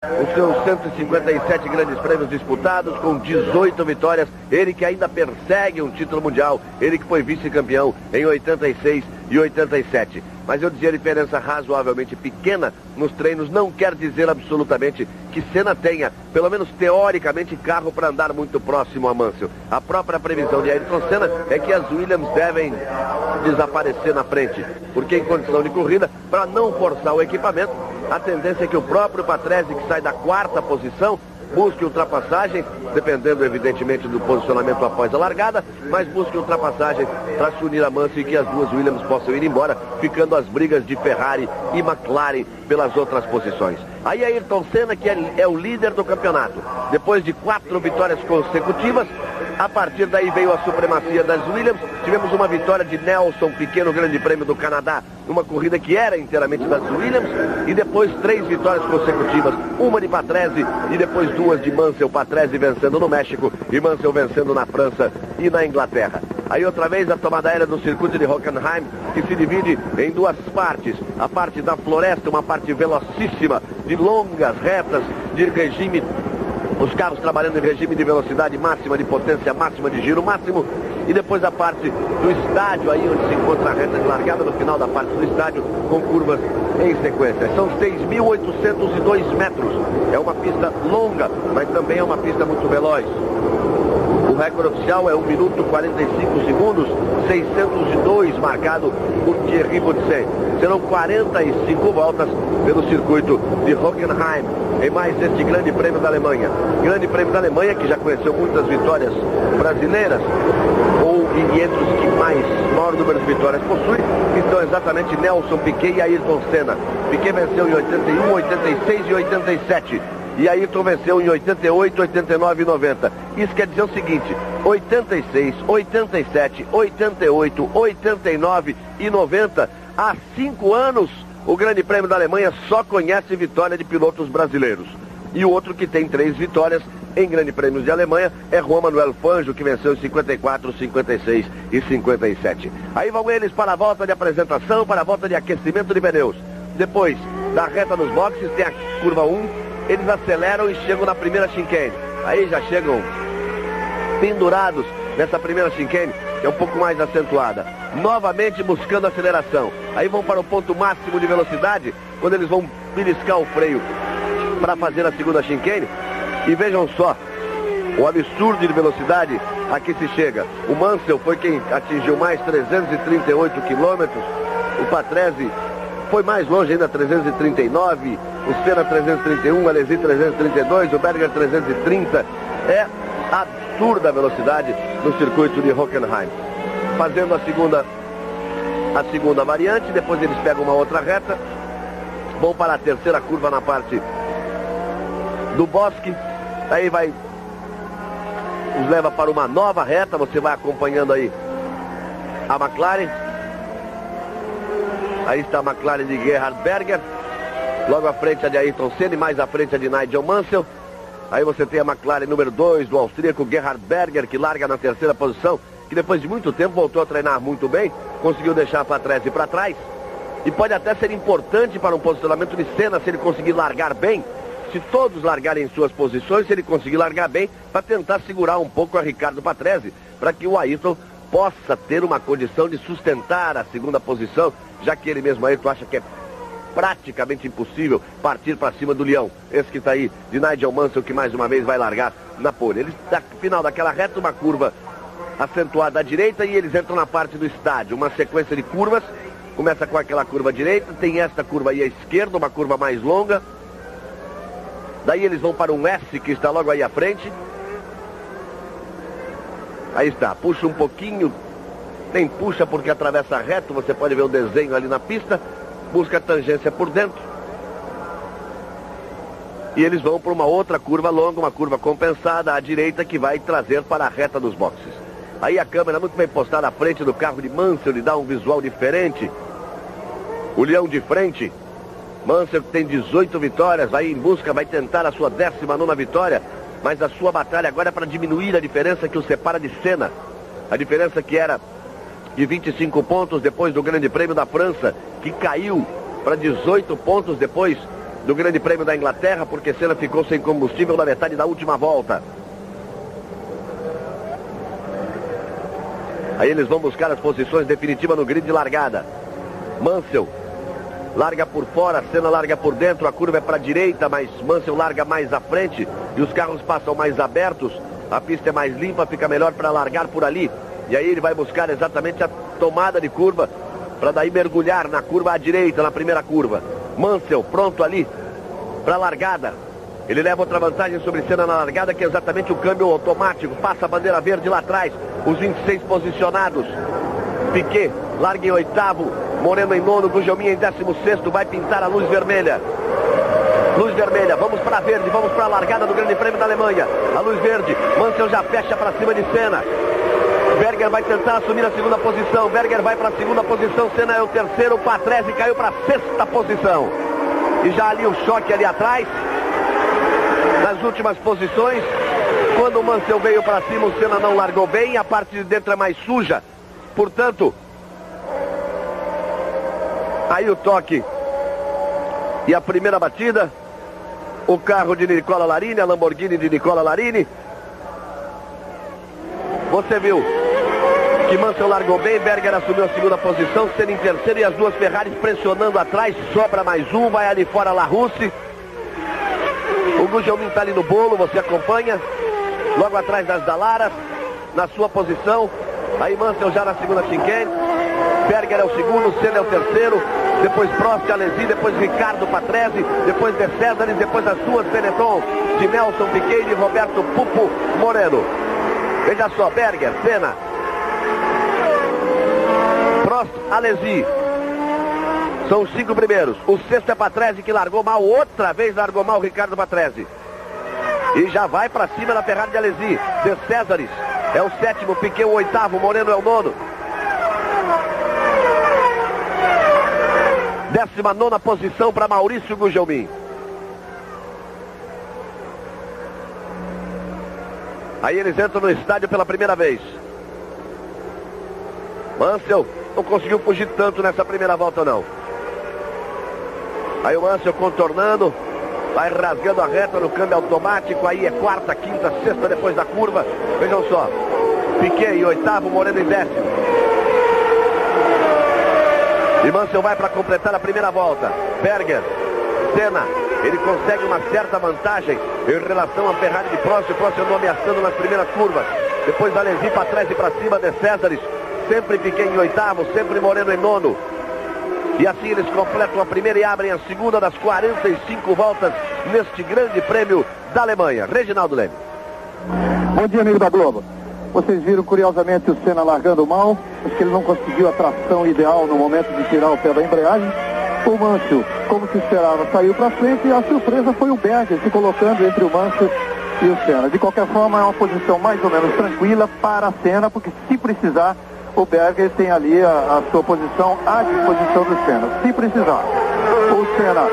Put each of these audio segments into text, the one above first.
Os seus 157 grandes prêmios disputados, com 18 vitórias, ele que ainda persegue um título mundial, ele que foi vice-campeão em 86 e 87. Mas eu dizia, a diferença razoavelmente pequena nos treinos não quer dizer absolutamente que Senna tenha, pelo menos teoricamente, carro para andar muito próximo a Mansell. A própria previsão de Ayrton Senna é que as Williams devem desaparecer na frente, porque em condição de corrida, para não forçar o equipamento, a tendência é que o próprio Patrese, que sai da quarta posição, busque ultrapassagem, dependendo evidentemente do posicionamento após a largada, mas busque ultrapassagem para se unir a Mansell e que as duas Williams possam ir embora, ficando as brigas de Ferrari e McLaren pelas outras posições. Aí Ayrton Senna, que é o líder do campeonato, depois de 4 vitórias consecutivas. A partir daí veio a supremacia das Williams. Tivemos uma vitória de Nelson Piquet no Grande Prêmio do Canadá, numa corrida que era inteiramente das Williams, e depois 3 vitórias consecutivas, uma de Patrese e depois 2 de Mansell. Patrese vencendo no México e Mansell vencendo na França e na Inglaterra. Aí outra vez a tomada aérea do circuito de Hockenheim, que se divide em 2 partes. A parte da floresta, uma parte velocíssima, de longas retas, de regime, os carros trabalhando em regime de velocidade máxima, de potência máxima, de giro máximo. E depois a parte do estádio, aí onde se encontra a reta de largada, no final da parte do estádio, com curvas em sequência. São 6.802 metros. É uma pista longa, mas também é uma pista muito veloz. O recorde oficial é 1 minuto 45 segundos, 602 marcado por Thierry Boutsen. Serão 45 voltas pelo circuito de Hockenheim, em mais este Grande Prêmio da Alemanha. Grande Prêmio da Alemanha, que já conheceu muitas vitórias brasileiras, ou entre os que maior número de vitórias possui, estão exatamente Nelson Piquet e Ayrton Senna. Piquet venceu em 81, 86 e 87. E Ayrton venceu em 88, 89 e 90. Isso quer dizer o seguinte: 86, 87, 88, 89 e 90. Há 5 anos, o Grande Prêmio da Alemanha só conhece vitória de pilotos brasileiros. E o outro que tem 3 vitórias em Grande Prêmios de Alemanha é Juan Manuel Fangio, que venceu em 54, 56 e 57. Aí vão eles para a volta de apresentação, para a volta de aquecimento de pneus. Depois da reta nos boxes, tem a curva 1. Eles aceleram e chegam na primeira chicane. Aí já chegam pendurados nessa primeira chicane, que é um pouco mais acentuada. Novamente buscando aceleração. Aí vão para o ponto máximo de velocidade, quando eles vão beliscar o freio para fazer a segunda chicane. E vejam só o absurdo de velocidade a que se chega. O Mansell foi quem atingiu mais 338 quilômetros. O Patrese foi mais longe ainda, 339, o Senna 331, o Alesi 332, o Berger 330. É absurda a velocidade no circuito de Hockenheim. Fazendo a segunda variante, depois eles pegam uma outra reta, vão para a terceira curva na parte do bosque, aí os leva para uma nova reta, você vai acompanhando aí a McLaren. Aí está a McLaren de Gerhard Berger, logo à frente a de Ayrton Senna e mais à frente a de Nigel Mansell. Aí você tem a McLaren número 2 do austríaco Gerhard Berger, que larga na terceira posição, que depois de muito tempo voltou a treinar muito bem, conseguiu deixar a Patrese para trás. E pode até ser importante para um posicionamento de Senna se ele conseguir largar bem, se todos largarem em suas posições, se ele conseguir largar bem, para tentar segurar um pouco a Ricardo Patrese, para que o Ayrton possa ter uma condição de sustentar a segunda posição, já que ele mesmo, Ayrton, acha que é praticamente impossível partir para cima do leão. Esse que está aí, de Nigel Mansell, que mais uma vez vai largar na pole. Eles, no final daquela reta, uma curva acentuada à direita e eles entram na parte do estádio. Uma sequência de curvas, começa com aquela curva à direita, tem esta curva aí à esquerda, uma curva mais longa. Daí eles vão para um S que está logo aí à frente. Aí está, puxa um pouquinho, nem puxa porque atravessa reto, você pode ver o desenho ali na pista, busca a tangência por dentro. E eles vão para uma outra curva longa, uma curva compensada à direita que vai trazer para a reta dos boxes. Aí a câmera muito bem postada à frente do carro de Mansell, lhe dá um visual diferente. O leão de frente, Mansell tem 18 vitórias, vai em busca, vai tentar a sua 19ª vitória. Mas a sua batalha agora é para diminuir a diferença que o separa de Senna. A diferença que era de 25 pontos depois do Grande Prêmio da França, que caiu para 18 pontos depois do Grande Prêmio da Inglaterra, porque Senna ficou sem combustível na metade da última volta. Aí eles vão buscar as posições definitivas no grid de largada. Mansell larga por fora, Senna larga por dentro, a curva é para a direita, mas Mansell larga mais à frente e os carros passam mais abertos, a pista é mais limpa, fica melhor para largar por ali. E aí ele vai buscar exatamente a tomada de curva, para daí mergulhar na curva à direita, na primeira curva. Mansell pronto ali para a largada. Ele leva outra vantagem sobre Senna na largada, que é exatamente o câmbio automático. Passa a bandeira verde lá atrás, os 26 posicionados. Piquet larga em oitavo, Moreno em nono, Gugelmin em 16º, vai pintar a luz vermelha. Luz vermelha, vamos para verde, vamos para a largada do Grande Prêmio da Alemanha. A luz verde, Mansell já fecha para cima de Senna. Berger vai tentar assumir a segunda posição, Berger vai para a segunda posição, Senna é o terceiro, Patrese caiu para a sexta posição. E já ali o choque ali atrás, nas últimas posições, quando o Mansell veio para cima, o Senna não largou bem, a parte de dentro é mais suja, portanto, aí o toque e a primeira batida, o carro de Nicola Larini, a Lamborghini de Nicola Larini. Você viu que Mansell largou bem, Berger assumiu a segunda posição, Senna em terceiro e as duas Ferraris pressionando atrás, sobra mais um, vai ali fora Larrousse. O Gugelmin está ali no bolo, você acompanha, logo atrás das Dallaras, na sua posição. Aí Mansell já na segunda chicane, Berger é o segundo, Senna é o terceiro, depois Prost, Alesi, depois Ricardo Patrese, depois De Cesaris, depois as duas Benetton, de Nelson Piquet e de Roberto Pupo Moreno. Veja só, Berger, Senna, Prost, Alesi, são os 5 primeiros. O sexto é Patrese, que largou mal, outra vez largou mal o Ricardo Patrese. E já vai para cima da Ferrari de Alesi. De Cesaris é o sétimo, Piquet o oitavo, Moreno é o nono. 19ª posição para Maurício Gugelmin. Aí eles entram no estádio pela primeira vez. Mansell não conseguiu fugir tanto nessa primeira volta não. Aí o Mansell contornando, vai rasgando a reta no câmbio automático. Aí é quarta, quinta, sexta depois da curva. Vejam só, Piquet em oitavo, Moreno em décimo. E Mansell vai para completar a primeira volta. Berger, Senna, ele consegue uma certa vantagem em relação à Ferrari de Prost. O Prost andou ameaçando nas primeiras curvas. Depois Alesi para trás e para cima, De Cesaris. Sempre Piquet em oitavo, sempre Moreno em nono. E assim eles completam a primeira e abrem a segunda das 45 voltas neste Grande Prêmio da Alemanha. Reginaldo Leme. Bom dia, amigo da Globo. Vocês viram curiosamente o Senna largando mal. Acho que ele não conseguiu a tração ideal no momento de tirar o pé da embreagem. O Mansell, como se esperava, saiu para frente e a surpresa foi o Berger se colocando entre o Mansell e o Senna. De qualquer forma, é uma posição mais ou menos tranquila para a Senna, porque se precisar, o Berger tem ali a sua posição à disposição do Senna. Se precisar, o Senna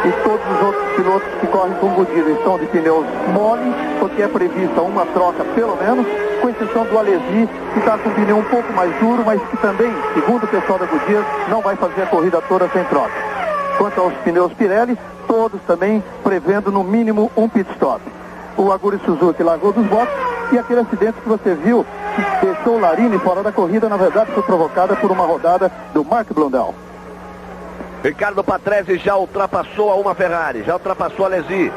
e todos os outros pilotos que correm com Goodyear estão de pneus mole, porque é prevista uma troca pelo menos, com exceção do Alesi, que está com o pneu um pouco mais duro, mas que também, segundo o pessoal da Goodyear, não vai fazer a corrida toda sem troca. Quanto aos pneus Pirelli, todos também prevendo no mínimo um pit stop. O Aguri Suzuki largou dos boxes e aquele acidente que você viu, que deixou o Larini fora da corrida, na verdade foi provocada por uma rodada do Mark Blundell. Ricardo Patrese já ultrapassou a uma Ferrari, já ultrapassou a Alesi.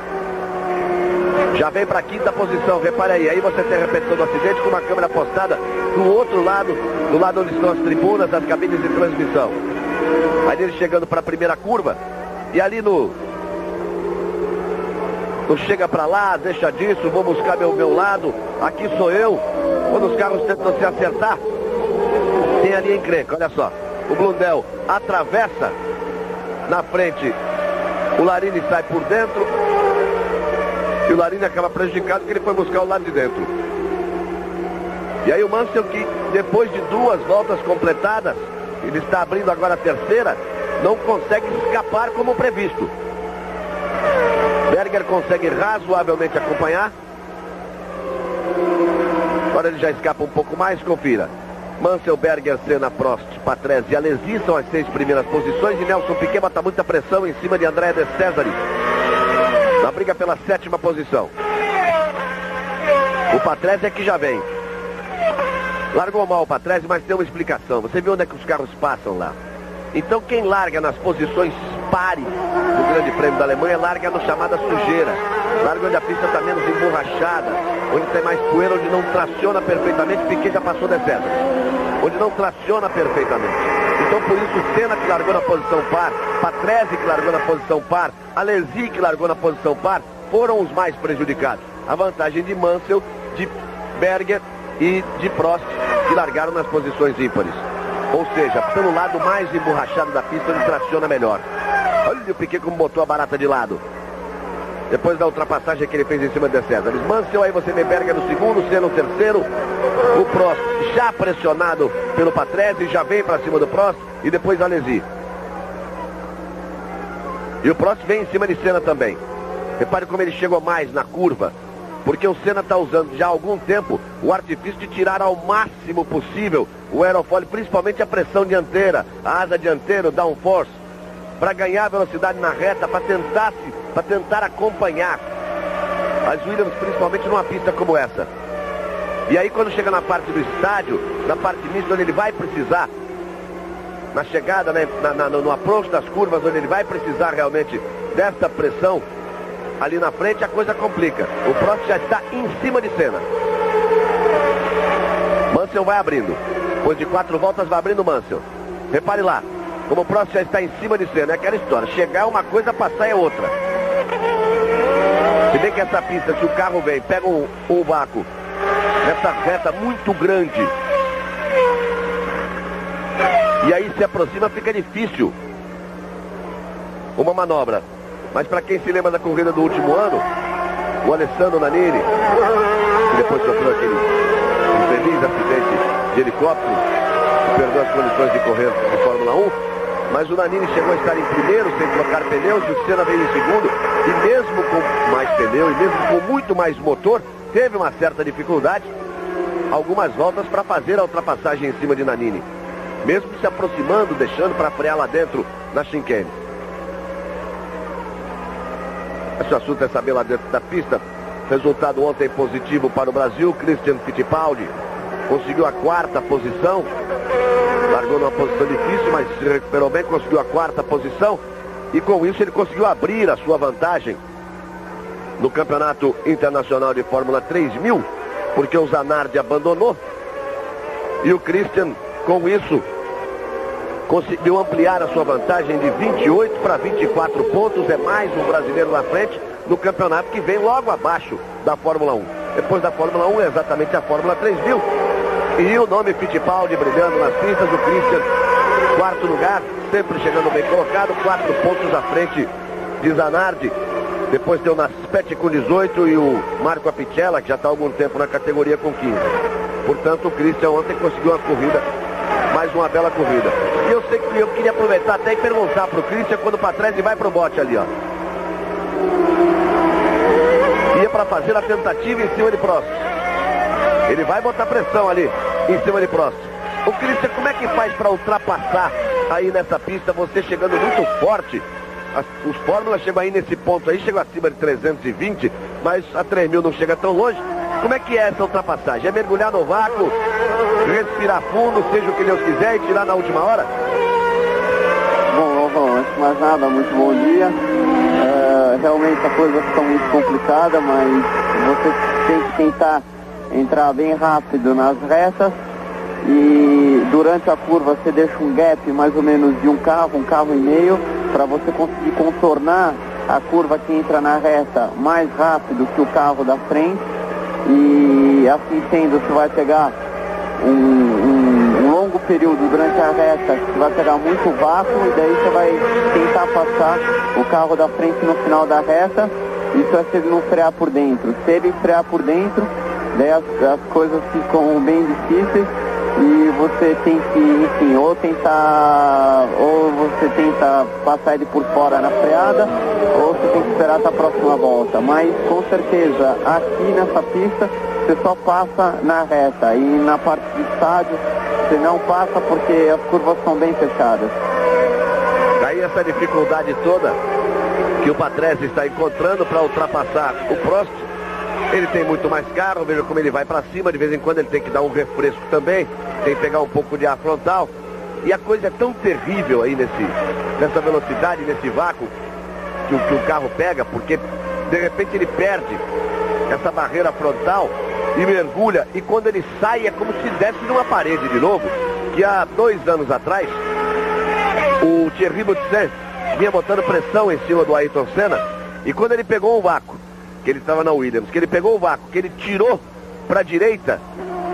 Já vem para a quinta posição, repare aí você tem a repetição do acidente com uma câmera postada do outro lado, do lado onde estão as tribunas, as cabines de transmissão. Aí ele chegando para a primeira curva, e ali no chega para lá, deixa disso, vou buscar meu lado, aqui sou eu. Quando os carros tentam se acertar, tem ali a encrenca, olha só. O Blundell atravessa na frente, o Larini sai por dentro, e o Larini acaba prejudicado porque ele foi buscar o lado de dentro. E aí o Mansell, que depois de 2 voltas completadas, ele está abrindo agora a terceira, não consegue escapar como previsto. Berger consegue razoavelmente acompanhar. Agora ele já escapa um pouco mais, confira. Mansell, Berger, Senna, Prost, Patrese e Alesi são as 6 primeiras posições. E Nelson Piquet bota muita pressão em cima de André De Cesaris. briga pela 7ª posição. O Patrese é que já vem. Largou mal o Patrese, mas tem uma explicação. Você viu onde é que os carros passam lá? Então quem larga nas posições pares do Grande Prêmio da Alemanha, larga no chamada sujeira. Larga onde a pista está menos emborrachada, onde tem mais poeira, onde não traciona perfeitamente. Piquet já passou descendo. Onde não traciona perfeitamente. Então por isso Senna que largou na posição par, Patrese que largou na posição par, Alesi que largou na posição par, foram os mais prejudicados. A vantagem de Mansell, de Berger e de Prost, que largaram nas posições ímpares. Ou seja, pelo lado mais emborrachado da pista, ele traciona melhor. Olha o Piquet como botou a barata de lado. Depois da ultrapassagem que ele fez em cima de César. Mansell, aí você vê Berger no segundo, Senna no terceiro. O Prost já pressionado pelo Patrese, já vem para cima do Prost. E depois Alesi. E o Prost vem em cima de Senna também. Repare como ele chegou mais na curva. Porque o Senna está usando já há algum tempo o artifício de tirar ao máximo possível o aerofólio, principalmente a pressão dianteira, a asa dianteira, o downforce, para ganhar velocidade na reta, para tentar acompanhar as Williams, principalmente numa pista como essa. E aí quando chega na parte do estádio, na parte mista, onde ele vai precisar, na chegada, né, no approach das curvas, onde ele vai precisar realmente dessa pressão, ali na frente a coisa complica. O Prost já está em cima de Senna. Mansell vai abrindo. Depois de 4 voltas vai abrindo Mansell. Repare lá, como o Prost já está em cima de Senna. É aquela história, chegar é uma coisa, passar é outra. Se bem que essa pista, se o carro vem, pega um vácuo nessa reta muito grande e aí se aproxima, fica difícil uma manobra. Mas para quem se lembra da corrida do último ano, o Alessandro Nannini, que depois sofreu aquele infeliz acidente de helicóptero, que perdeu as condições de correr na Fórmula 1, mas o Nannini chegou a estar em primeiro sem trocar pneus, e o Senna veio em segundo, e mesmo com mais pneu, e mesmo com muito mais motor, teve uma certa dificuldade, algumas voltas para fazer a ultrapassagem em cima de Nannini, mesmo se aproximando, deixando para frear lá dentro na chicane. Esse assunto é saber lá dentro da pista. Resultado ontem positivo para o Brasil. Christian Fittipaldi conseguiu a 4ª posição. Largou numa posição difícil, mas se recuperou bem, conseguiu a 4ª posição. E com isso ele conseguiu abrir a sua vantagem no Campeonato Internacional de Fórmula 3000, porque o Zanardi abandonou. E o Christian, com isso, conseguiu ampliar a sua vantagem de 28 para 24 pontos. É mais um brasileiro na frente no campeonato que vem logo abaixo da Fórmula 1. Depois da Fórmula 1 é exatamente a Fórmula 3000. E o nome Fittipaldi brilhando nas pistas. O Christian, 4º lugar, sempre chegando bem colocado, 4 pontos à frente de Zanardi. Depois tem o Naspetti com 18 e o Marco Apicella, que já está há algum tempo na categoria, com 15. Portanto, o Christian ontem conseguiu uma corrida, mais uma bela corrida. E eu sei que eu queria aproveitar até e perguntar pro Christian quando o Patrese vai pro bote ali, ó. Ia para fazer a tentativa em cima de Prost. Ele vai botar pressão ali em cima de Prost. O Christian, como é que faz para ultrapassar aí nessa pista, você chegando muito forte? Os Fórmulas chegam aí nesse ponto aí, chegam acima de 320, mas a 3000 não chega tão longe. Como é que é essa ultrapassagem? É mergulhar no vácuo, respirar fundo, seja o que Deus quiser, e tirar na última hora? Bom, antes de mais nada, muito bom dia. Realmente a coisa fica muito complicada, mas você tem que tentar entrar bem rápido nas retas, e durante a curva você deixa um gap mais ou menos de um carro e meio, para você conseguir contornar a curva que entra na reta mais rápido que o carro da frente. E assim sendo, você vai pegar um longo período durante a reta, você vai pegar muito vácuo, e daí você vai tentar passar o carro da frente no final da reta. Isso é se ele não frear por dentro. Se ele frear por dentro, daí as coisas ficam bem difíceis, e você tem que, enfim, ou você tenta passar ele por fora na freada, ou você tem que esperar até a próxima volta. Mas com certeza aqui nessa pista você só passa na reta, e na parte do estádio você não passa porque as curvas são bem fechadas. Daí essa dificuldade toda que o Patrese está encontrando para ultrapassar o Prost. Ele tem muito mais carro, veja como ele vai para cima, de vez em quando ele tem que dar um refresco também, tem que pegar um pouco de ar frontal. E a coisa é tão terrível aí nessa velocidade, nesse vácuo que o carro pega, porque de repente ele perde essa barreira frontal e mergulha, e quando ele sai é como se desse numa parede de novo, que há 2 anos atrás o Thierry Boutsen vinha botando pressão em cima do Ayrton Senna, e quando ele pegou o vácuo, que ele estava na Williams, que ele pegou o vácuo, que ele tirou para a direita,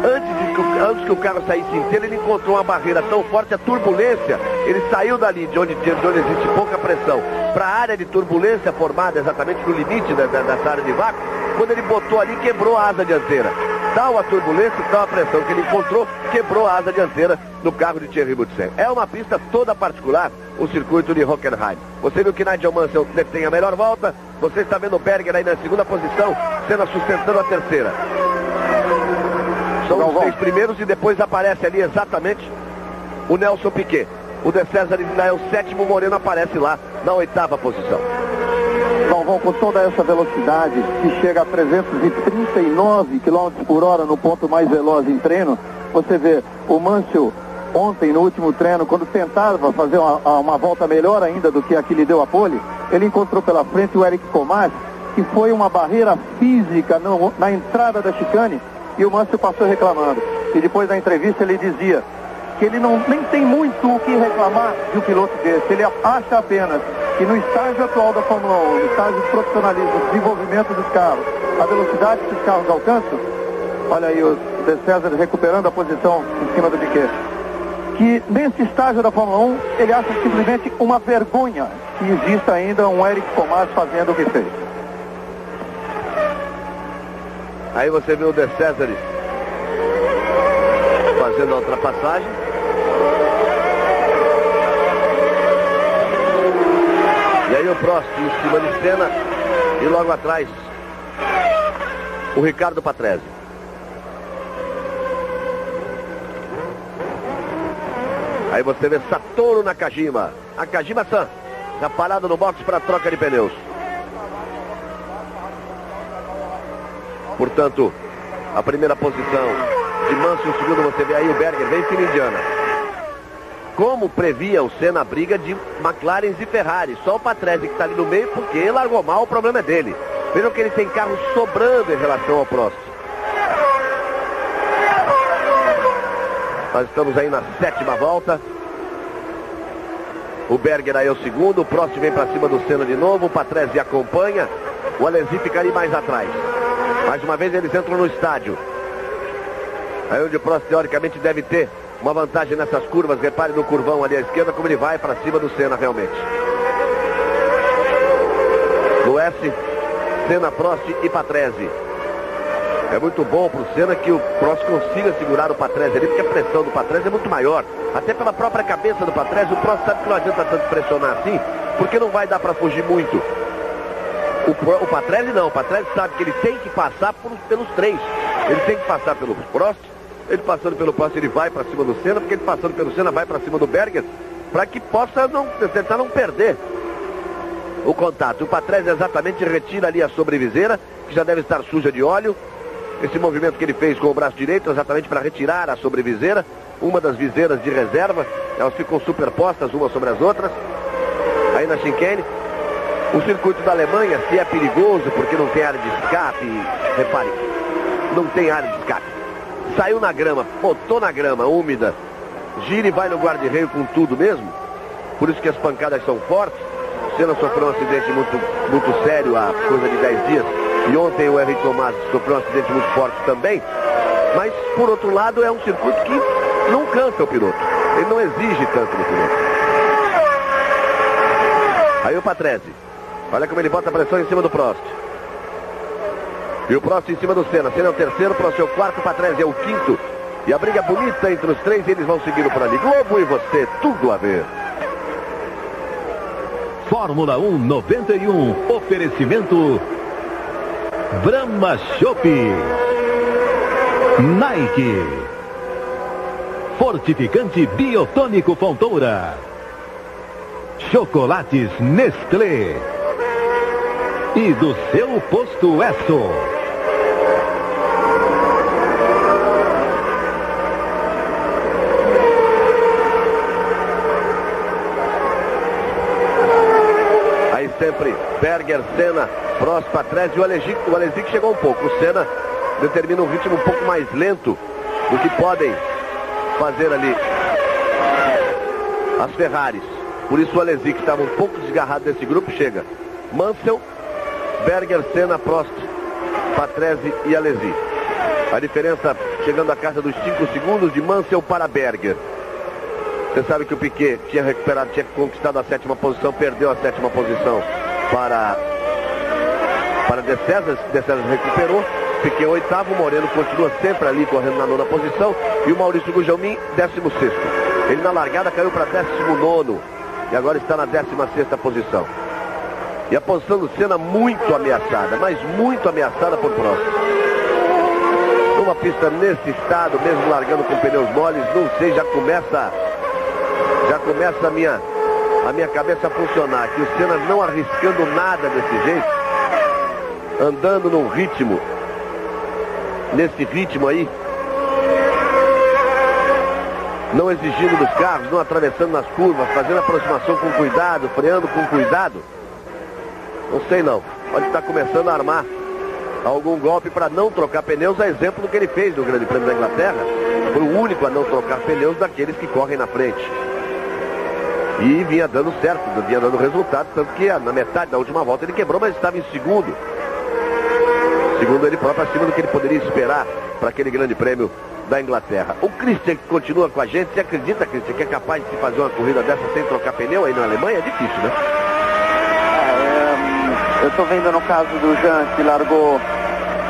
antes que o carro saísse inteiro, ele encontrou uma barreira tão forte, a turbulência, ele saiu dali de onde existe pouca pressão, para a área de turbulência formada exatamente no limite dessa área de vácuo. Quando ele botou ali, quebrou a asa dianteira. Tal a turbulência, tal a pressão que ele encontrou, quebrou a asa dianteira no carro de Thierry Boutsen. É uma pista toda particular, o circuito de Hockenheim. Você viu que Nigel Mansell tem a melhor volta, você está vendo o Berger aí na segunda posição, Senna sustentando a terceira. São os 6 primeiros e depois aparece ali exatamente o Nelson Piquet. O De César ainda é o 7º, o Moreno aparece lá na 8ª posição. Galvão, com toda essa velocidade, que chega a 339 km por hora no ponto mais veloz em treino, você vê o Mansell ontem no último treino, quando tentava fazer uma volta melhor ainda do que a que lhe deu a pole, ele encontrou pela frente o Eric Comas, que foi uma barreira física na entrada da chicane, e o Mansell passou reclamando. E depois da entrevista ele dizia que ele nem tem muito o que reclamar de um piloto desse. Ele acha apenas que no estágio atual da Fórmula 1, no estágio de profissionalismo, desenvolvimento dos carros, a velocidade que os carros alcançam, olha aí o De César recuperando a posição em cima do Piquet, que nesse estágio da Fórmula 1 ele acha simplesmente uma vergonha que exista ainda um Eric Comas fazendo o que fez. Aí você vê o De César fazendo a ultrapassagem. E aí o Prost em cima de Senna e logo atrás o Ricardo Patrese. Aí você vê Satoru Nakajima, Nakajima-san, já parado no box para troca de pneus. Portanto, a primeira posição de Mansell, o segundo você vê aí o Berger, vem fina indiana. Como previa o Senna a briga de McLarens e Ferrari, só o Patrese que está ali no meio porque largou mal, o problema é dele. Vejam que ele tem carro sobrando em relação ao Prost. Nós estamos aí na 7ª volta. O Berger aí é o segundo, o Prost vem para cima do Senna de novo, o Patrese acompanha, o Alesi fica ali mais atrás. Mais uma vez eles entram no estádio. Aí onde o Prost teoricamente deve ter uma vantagem nessas curvas. Repare no curvão ali à esquerda como ele vai para cima do Senna realmente. No S, Senna, Prost e Patrese. É muito bom para o Senna que o Prost consiga segurar o Patrese ali, porque a pressão do Patrese é muito maior. Até pela própria cabeça do Patrese, o Prost sabe que não adianta tanto pressionar assim, porque não vai dar para fugir muito. O Patrese não, o Patrese sabe que ele tem que passar pelos 3. Ele tem que passar pelo Prost, ele passando pelo Prost ele vai para cima do Senna, porque ele passando pelo Senna vai para cima do Berger, para que possa tentar não perder o contato. O Patrese exatamente retira ali a sobreviseira, que já deve estar suja de óleo. Esse movimento que ele fez com o braço direito, exatamente para retirar a sobreviseira, uma das viseiras de reserva, elas ficam superpostas umas sobre as outras, aí na chicane. O circuito da Alemanha, se é perigoso, porque não tem área de escape, repare, não tem área de escape. Saiu na grama, botou na grama úmida, gira e vai no guarda-reio com tudo mesmo. Por isso que as pancadas são fortes. O Senna sofreu um acidente muito sério há coisa de 10 dias. E ontem o Henrique Thomas sofreu um acidente muito forte também. Mas, por outro lado, é um circuito que não cansa o piloto. Ele não exige tanto do piloto. Aí o Patrese. Olha como ele bota a pressão em cima do Prost. E o Prost em cima do Senna. Senna é o terceiro, Prost é o quarto, Patrese é o quinto. E a briga bonita entre os 3, eles vão seguindo por ali. Globo e você, tudo a ver. Fórmula 1 91. Oferecimento Brahma Chopp, Nike, Fortificante Biotônico Fontoura, Chocolates Nestlé. e do seu posto Esso. Aí sempre Berger, Senna, Prost, Patrese e o Alesic chegou um pouco. O Senna determina um ritmo um pouco mais lento do que podem fazer ali as Ferraris. Por isso o Alesic, que estava um pouco desgarrado desse grupo, chega. Mansell, Berger, Senna, Prost, Patrese e Alesi. A diferença chegando à casa dos 5 segundos de Mansell para Berger. Você sabe que o Piquet tinha conquistado a 7ª posição, perdeu a 7ª posição para De César recuperou. Piquet 8º, o Moreno continua sempre ali correndo na 9ª posição e o Maurício Gugelmin 16º. Ele na largada caiu para 19º e agora está na 16ª posição. E a posição do Senna muito ameaçada, mas muito ameaçada por Prost. Numa pista nesse estado, mesmo largando com pneus moles, não sei, já começa a minha cabeça a funcionar. Que o Senna não arriscando nada desse jeito, andando nesse ritmo aí, não exigindo dos carros, não atravessando nas curvas, fazendo aproximação com cuidado, freando com cuidado. Não sei não, pode estar começando a armar algum golpe para não trocar pneus, a exemplo do que ele fez no Grande Prêmio da Inglaterra. Foi o único a não trocar pneus daqueles que correm na frente. E vinha dando certo, vinha dando resultado, tanto que na metade da última volta ele quebrou, mas estava em segundo. Segundo ele próprio, acima do que ele poderia esperar para aquele Grande Prêmio da Inglaterra. O Christian que continua com a gente, você acredita, Christian, que é capaz de se fazer uma corrida dessa sem trocar pneu aí na Alemanha? É difícil, né? Eu estou vendo no caso do Jean, que largou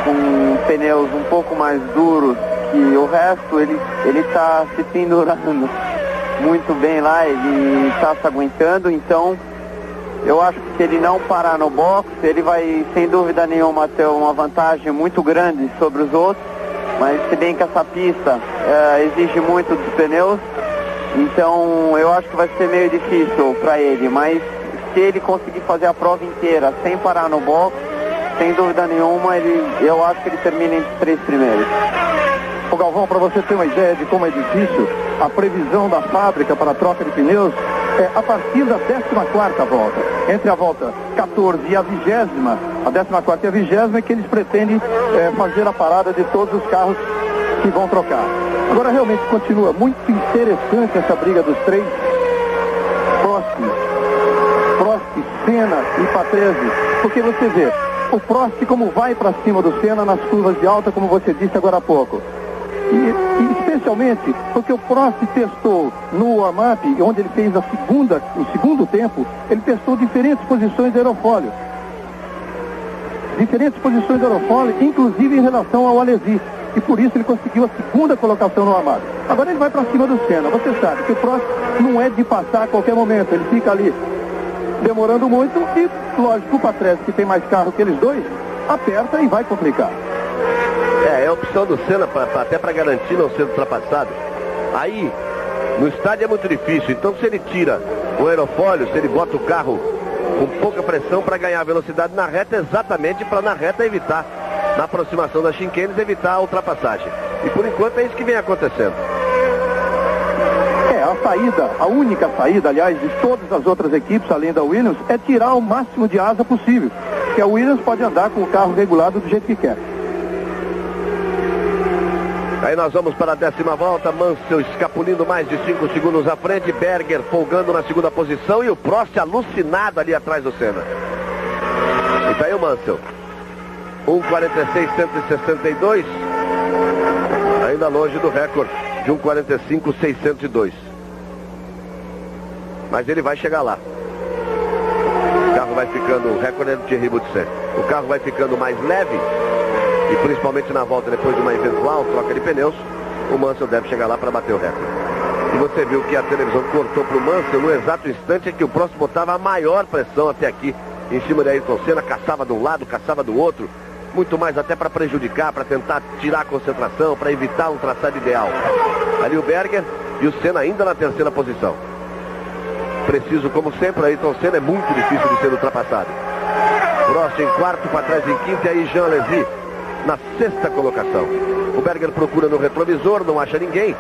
com pneus um pouco mais duros que o resto, ele está se pendurando muito bem lá, ele está se aguentando, então eu acho que se ele não parar no box, ele vai sem dúvida nenhuma ter uma vantagem muito grande sobre os outros, mas se bem que essa pista exige muito dos pneus, então eu acho que vai ser meio difícil para ele, mas se ele conseguir fazer a prova inteira sem parar no box, sem dúvida nenhuma, eu acho que ele termina entre os 3 primeiros. Ô Galvão, para você ter uma ideia de como é difícil, a previsão da fábrica para a troca de pneus é a partir da 14ª volta. Entre a volta 14 e a 20ª, a 14ª e a 20ª é que eles pretendem fazer a parada de todos os carros que vão trocar. Agora realmente continua muito interessante essa briga dos 3. Prost, Senna e Patrese, porque você vê, o Prost como vai para cima do Senna nas curvas de alta, como você disse agora há pouco. E especialmente porque o Prost testou no warm-up, onde ele fez o segundo tempo, ele testou diferentes posições de aerofólio. Inclusive em relação ao Alesi. E por isso ele conseguiu a 2ª colocação no warm-up. Agora ele vai para cima do Senna. Você sabe que o Prost não é de passar a qualquer momento, ele fica ali demorando muito e, lógico, o Patrese, que tem mais carro que eles dois, aperta e vai complicar. É a opção do Senna até para garantir não ser ultrapassado. Aí, no estádio é muito difícil, então se ele tira o aerofólio, se ele bota o carro com pouca pressão para ganhar velocidade na reta, exatamente para na reta evitar, na aproximação das chicanes, evitar a ultrapassagem. E por enquanto é isso que vem acontecendo. A única saída, aliás, de todas as outras equipes, além da Williams, é tirar o máximo de asa possível. Porque a Williams pode andar com o carro regulado do jeito que quer. Aí nós vamos para a 10ª volta, Mansell escapulindo mais de 5 segundos à frente, Berger folgando na 2ª posição e o Prost alucinado ali atrás do Senna. E tá aí o Mansell. 1:46.162, ainda longe do recorde de 1:45.602. Mas ele vai chegar lá. O carro vai ficando, o recorde é do Thierry Boutsen. O carro vai ficando mais leve e principalmente na volta depois de uma eventual troca de pneus, o Mansell deve chegar lá para bater o recorde. E você viu que a televisão cortou para o Mansell no exato instante em que o Prost botava a maior pressão até aqui em cima de Ayrton Senna, caçava de um lado, caçava do outro, muito mais até para prejudicar, para tentar tirar a concentração, para evitar um traçado ideal. Ali o Berger e o Senna ainda na 3ª posição. Preciso, como sempre, Ayrton Senna é muito difícil de ser ultrapassado. Prost em quarto, Patrese em quinto, e aí Jean Alesi na sexta colocação. O Berger procura no retrovisor, não acha ninguém.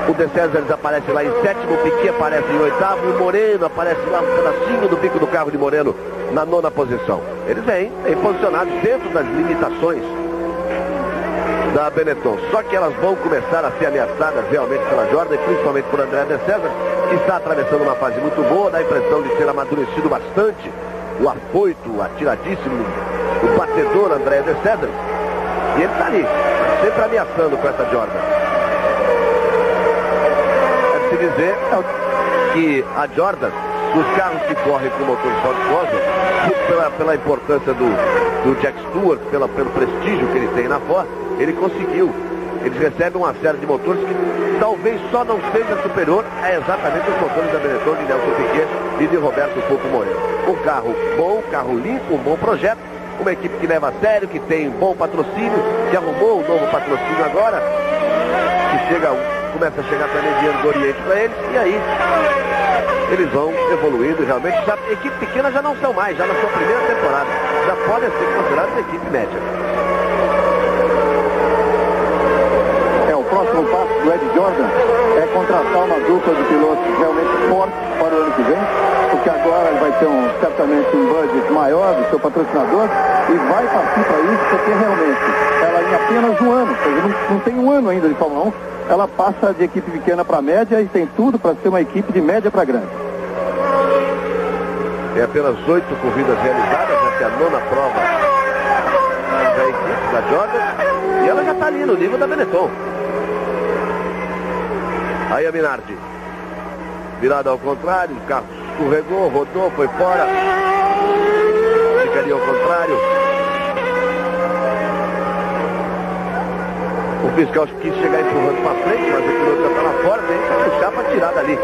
O De César aparece lá em sétimo, o Piquet aparece em oitavo, o Moreno aparece lá um pedacinho do bico do carro de Moreno na nona posição. Eles vêm posicionados dentro das limitações da Benetton. Só que elas vão começar a ser ameaçadas realmente pela Jordan e principalmente por André De César, que está atravessando uma fase muito boa, dá a impressão de ter amadurecido bastante. O afoito, atiradíssimo, o batedor André De César. E ele está ali, sempre ameaçando com essa Jordan. Deve-se dizer que a Jordan, dos carros que correm com o motor Ford, pela importância do Jack Stewart, pelo prestígio que ele tem na Ford, ele conseguiu. Eles recebem uma série de motores que talvez só não seja superior a exatamente os motores da Benetton, de Nelson Piquet e de Roberto Fulco Moreno. Um carro bom, um carro limpo, um bom projeto, uma equipe que leva a sério, que tem um bom patrocínio, que arrumou um novo patrocínio agora, que começa a chegar também dinheiro do Oriente para eles, e aí eles vão evoluindo realmente. Já, equipe pequena já não são mais, já na sua primeira temporada, já podem ser consideradas equipe média. O próximo passo do Ed Jordan é contratar uma dupla de pilotos realmente forte para o ano que vem, porque agora ele vai ter certamente um budget maior do seu patrocinador e vai partir para isso, porque realmente ela em apenas um ano, ou seja, não tem um ano ainda de Fórmula 1, ela passa de equipe pequena para média e tem tudo para ser uma equipe de média para grande. Tem apenas 8 corridas realizadas, essa é a nona prova da equipe da Jordan, e ela já está ali no nível da Benetton. Aí a Minardi, virada ao contrário, o carro escorregou, rodou, foi fora. Ficaria ao contrário. O fiscal quis chegar empurrando para frente, mas o piloto já está lá fora, tem que puxar para tirar dali.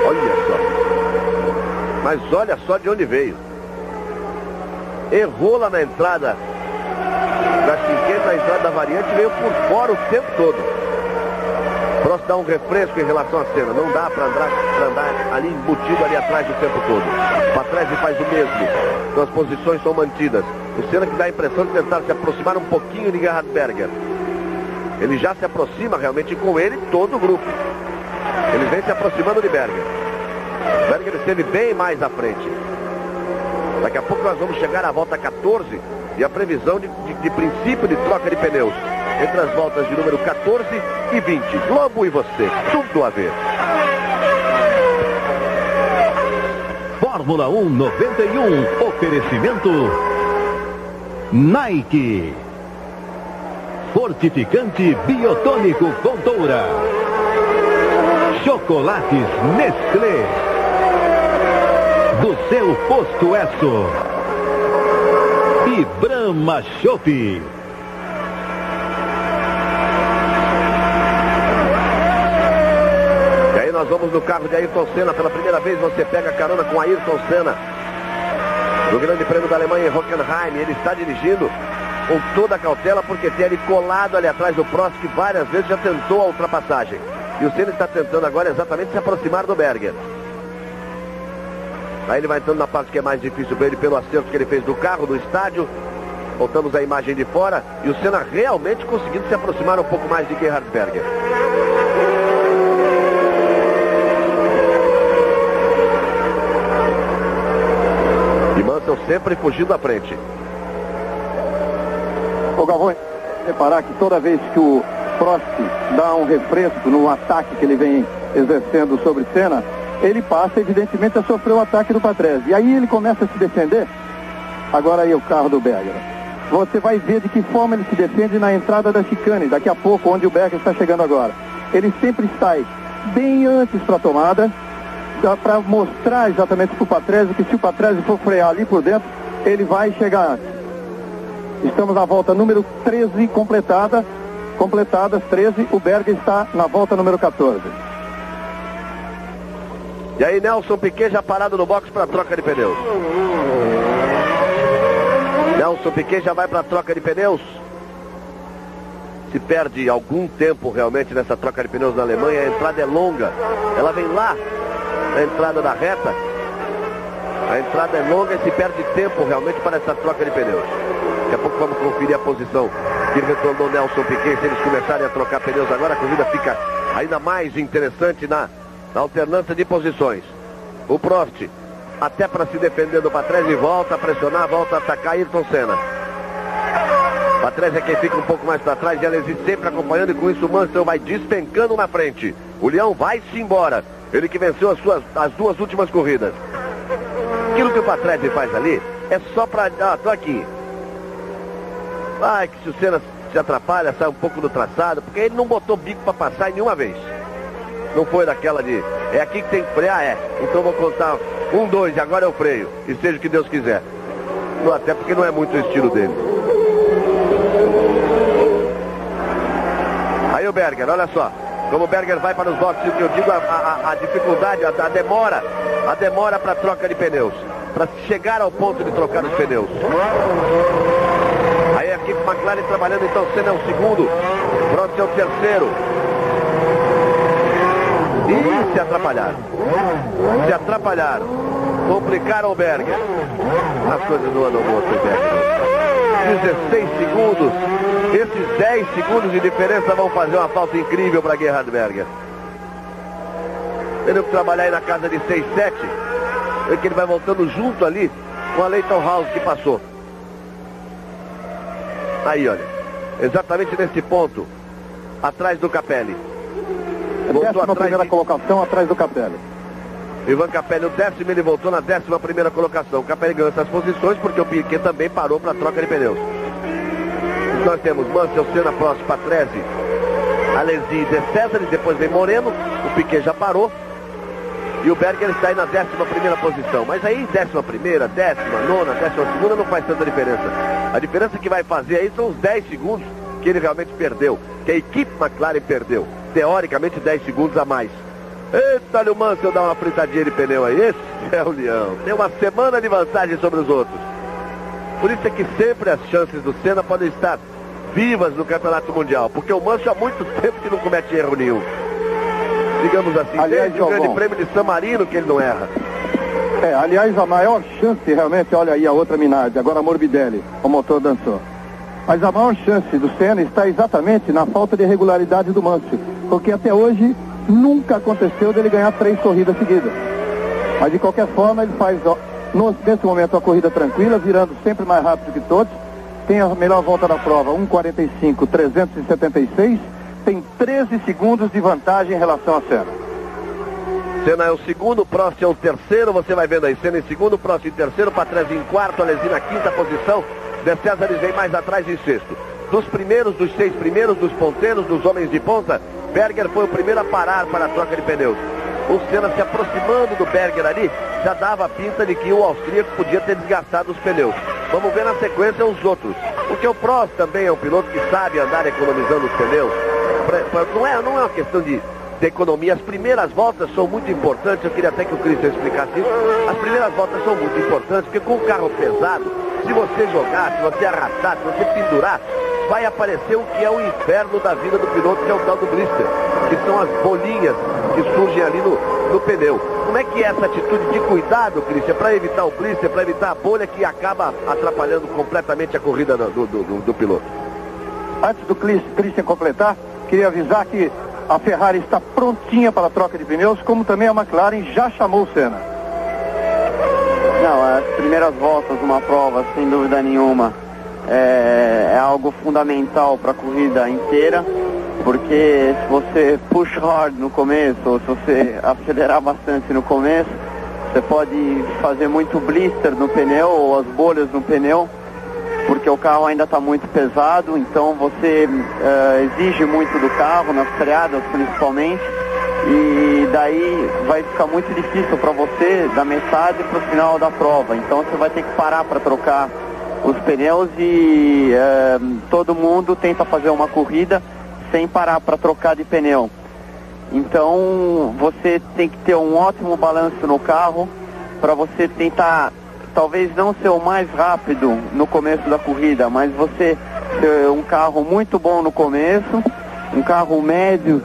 Olha só. Mas olha só de onde veio. Errou lá na entrada da cinquenta, a entrada da variante veio por fora o tempo todo. Prost dá um refresco em relação à cena. Não dá para andar ali embutido ali atrás o tempo todo. Patrese faz o mesmo. Então as posições são mantidas. O Senna que dá a impressão de tentar se aproximar um pouquinho de Gerhard Berger. Ele já se aproxima realmente com ele todo o grupo. Ele vem se aproximando de Berger. Berger esteve bem mais à frente. Daqui a pouco nós vamos chegar à volta 14 e a previsão de princípio de troca de pneus entre as voltas de número 14 e 20. Globo e você, tudo a ver. Fórmula 1 91, oferecimento Nike. Fortificante biotônico Fontoura. Chocolates Nestlé. Do seu posto Esso. E Brahma Chopp. E aí nós vamos no carro de Ayrton Senna. Pela primeira vez você pega carona com Ayrton Senna no Grande Prêmio da Alemanha em Hockenheim. Ele está dirigindo com toda a cautela, porque tem ele colado ali atrás do Prost, que várias vezes já tentou a ultrapassagem. E o Senna está tentando agora exatamente se aproximar do Berger. Aí ele vai entrando na parte que é mais difícil para ele, pelo acerto que ele fez do carro, do estádio. Voltamos à imagem de fora. E o Senna realmente conseguindo se aproximar um pouco mais de Gerhard Berger. E Mansell sempre fugindo à frente. Ô Galvão, reparar que toda vez que o Prost dá um refresco no ataque que ele vem exercendo sobre Senna, ele passa, evidentemente, a sofrer o ataque do Patrese. E aí ele começa a se defender. Agora aí o carro do Berger. Você vai ver de que forma ele se defende na entrada da chicane, daqui a pouco, onde o Berger está chegando agora. Ele sempre sai bem antes para a tomada, para mostrar exatamente para o Patrese que se o Patrese for frear ali por dentro, ele vai chegar antes. Estamos na volta número 13 completadas 13, o Berger está na volta número 14. E aí Nelson Piquet já parado no box para troca de pneus. Nelson Piquet já vai para a troca de pneus. Se perde algum tempo realmente nessa troca de pneus na Alemanha. A entrada é longa. Ela vem lá na entrada da reta. A entrada é longa e se perde tempo realmente para essa troca de pneus. Daqui a pouco vamos conferir a posição que retornou Nelson Piquet. Se eles começarem a trocar pneus agora, a corrida fica ainda mais interessante na alternância de posições. O Prost, até para se defender do Patrese, volta a pressionar, volta a atacar Ayrton Senna. Patrese é quem fica um pouco mais para trás e Alesi sempre acompanhando, e com isso o Mansell vai despencando na frente. O Leão vai-se embora. Ele que venceu as duas últimas corridas. Aquilo que o Patrese faz ali é só para... tô aqui. Vai que se o Senna se atrapalha, sai um pouco do traçado, porque ele não botou bico para passar nenhuma vez. Não foi daquela de... É aqui que tem que frear, é. Então vou contar 1, 2 e agora eu freio. E seja o que Deus quiser. Não, até porque não é muito o estilo dele. Aí o Berger, olha só. Como o Berger vai para os boxes, o que eu digo, a dificuldade, a demora para troca de pneus. Para chegar ao ponto de trocar os pneus. Aí a equipe McLaren trabalhando, então Senna é o segundo, Prost é o terceiro. E se atrapalharam. Complicaram o Berger. As coisas não andam boas pro Berger. 16 segundos. Esses 10 segundos de diferença vão fazer uma falta incrível para Gerhard Berger. Tendo que trabalhar aí na casa de 6, 7. É que ele vai voltando junto ali com a Leighton House que passou. Aí, olha. Exatamente nesse ponto. Atrás do Capelli. Voltou na primeira colocação atrás do Capelli. Ivan Capelli, o 10º, ele voltou na 11ª colocação. O Capelli ganhou essas posições porque o Piquet também parou para a troca de pneus. Nós temos Mansell, Senna, Prost, Patrese, Alesi, De César, depois vem Moreno. O Piquet já parou. E o Berger está aí na 11ª posição. Mas aí 11ª, 19ª, 12ª não faz tanta diferença. A diferença que vai fazer aí são os 10 segundos que ele realmente perdeu. Que a equipe McLaren perdeu. Teoricamente 10 segundos a mais. Eita, olha o Mansell dá uma fritadinha de pneu aí. Esse é o Leão. Tem uma semana de vantagem sobre os outros. Por isso é que sempre as chances do Senna podem estar vivas no Campeonato Mundial. Porque o Mansell há muito tempo que não comete erro nenhum. Digamos assim, aliás, desde o Grande Prêmio de San Marino que ele não erra. Aliás, a maior chance realmente, olha aí a outra Minardi, agora a Morbidelli, o motor dançou. Mas a maior chance do Senna está exatamente na falta de regularidade do Mansell. Porque até hoje nunca aconteceu dele ganhar 3 corridas seguidas. Mas de qualquer forma ele faz, nesse momento, a corrida tranquila, virando sempre mais rápido que todos. Tem a melhor volta da prova, 1:45.376. Tem 13 segundos de vantagem em relação a Senna. Senna é o segundo, Prost é o terceiro, você vai vendo aí. Senna em segundo, Prost em terceiro, Patrese em quarto, Alesi na 5ª posição. De César vem mais atrás em sexto. Dos primeiros, dos 6 primeiros, dos ponteiros, dos homens de ponta, Berger foi o primeiro a parar para a troca de pneus. O Senna se aproximando do Berger ali, já dava a pinta de que o austríaco podia ter desgastado os pneus. Vamos ver na sequência os outros. Porque o Prost também é um piloto que sabe andar economizando os pneus. Não é uma questão de economia. As primeiras voltas são muito importantes. Eu queria até que o Christian explicasse isso. As primeiras voltas são muito importantes, porque com o carro pesado, se você jogar, se você arrastar, se você pendurar, vai aparecer o que é o inferno da vida do piloto, que é o tal do blister, que são as bolinhas que surgem ali no pneu. Como é que é essa atitude de cuidado, Christian, para evitar o blister, para evitar a bolha que acaba atrapalhando completamente a corrida do piloto? Antes do Christian completar, queria avisar que a Ferrari está prontinha para a troca de pneus, como também a McLaren já chamou o Senna. Não, as primeiras voltas de uma prova, sem dúvida nenhuma, é algo fundamental para a corrida inteira, porque se você push hard no começo, ou se você acelerar bastante no começo, você pode fazer muito blister no pneu, ou as bolhas no pneu, porque o carro ainda está muito pesado, então você exige muito do carro, nas freadas principalmente, e daí vai ficar muito difícil para você da metade para o final da prova. Então você vai ter que parar para trocar os pneus e todo mundo tenta fazer uma corrida sem parar para trocar de pneu. Então você tem que ter um ótimo balanço no carro para você tentar, talvez não ser o mais rápido no começo da corrida, mas você ter um carro muito bom no começo, um carro médio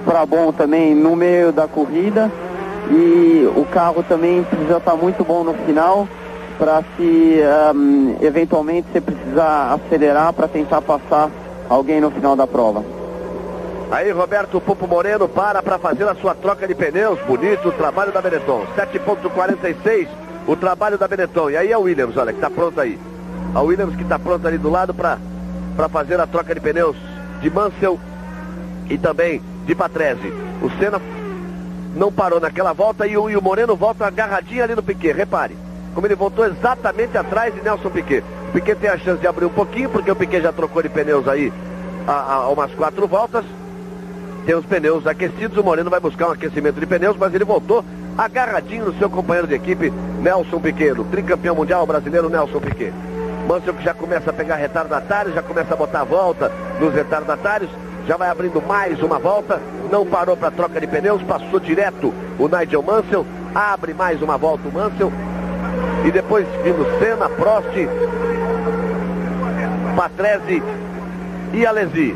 para bom também no meio da corrida e o carro também precisa estar muito bom no final para se eventualmente você precisar acelerar para tentar passar alguém no final da prova. Aí Roberto Pupo Moreno para fazer a sua troca de pneus. Bonito o trabalho da Benetton. 7.46 o trabalho da Benetton. E aí a Williams, olha, que está pronta aí. A Williams que está pronta ali do lado para fazer a troca de pneus de Mansell e também de Patrese. O Senna não parou naquela volta e o Moreno volta agarradinho ali no Piquet. Repare, como ele voltou exatamente atrás de Nelson Piquet. O Piquet tem a chance de abrir um pouquinho, porque o Piquet já trocou de pneus aí há umas 4 voltas. Tem os pneus aquecidos, o Moreno vai buscar um aquecimento de pneus, mas ele voltou agarradinho no seu companheiro de equipe, Nelson Piquet, o tricampeão mundial brasileiro Nelson Piquet. Mansell que já começa a pegar retardatários, já começa a botar a volta nos retardatários, já vai abrindo mais uma volta, não parou para troca de pneus, passou direto o Nigel Mansell, abre mais uma volta o Mansell, e depois vindo Senna, Prost, Patrese e Alesi.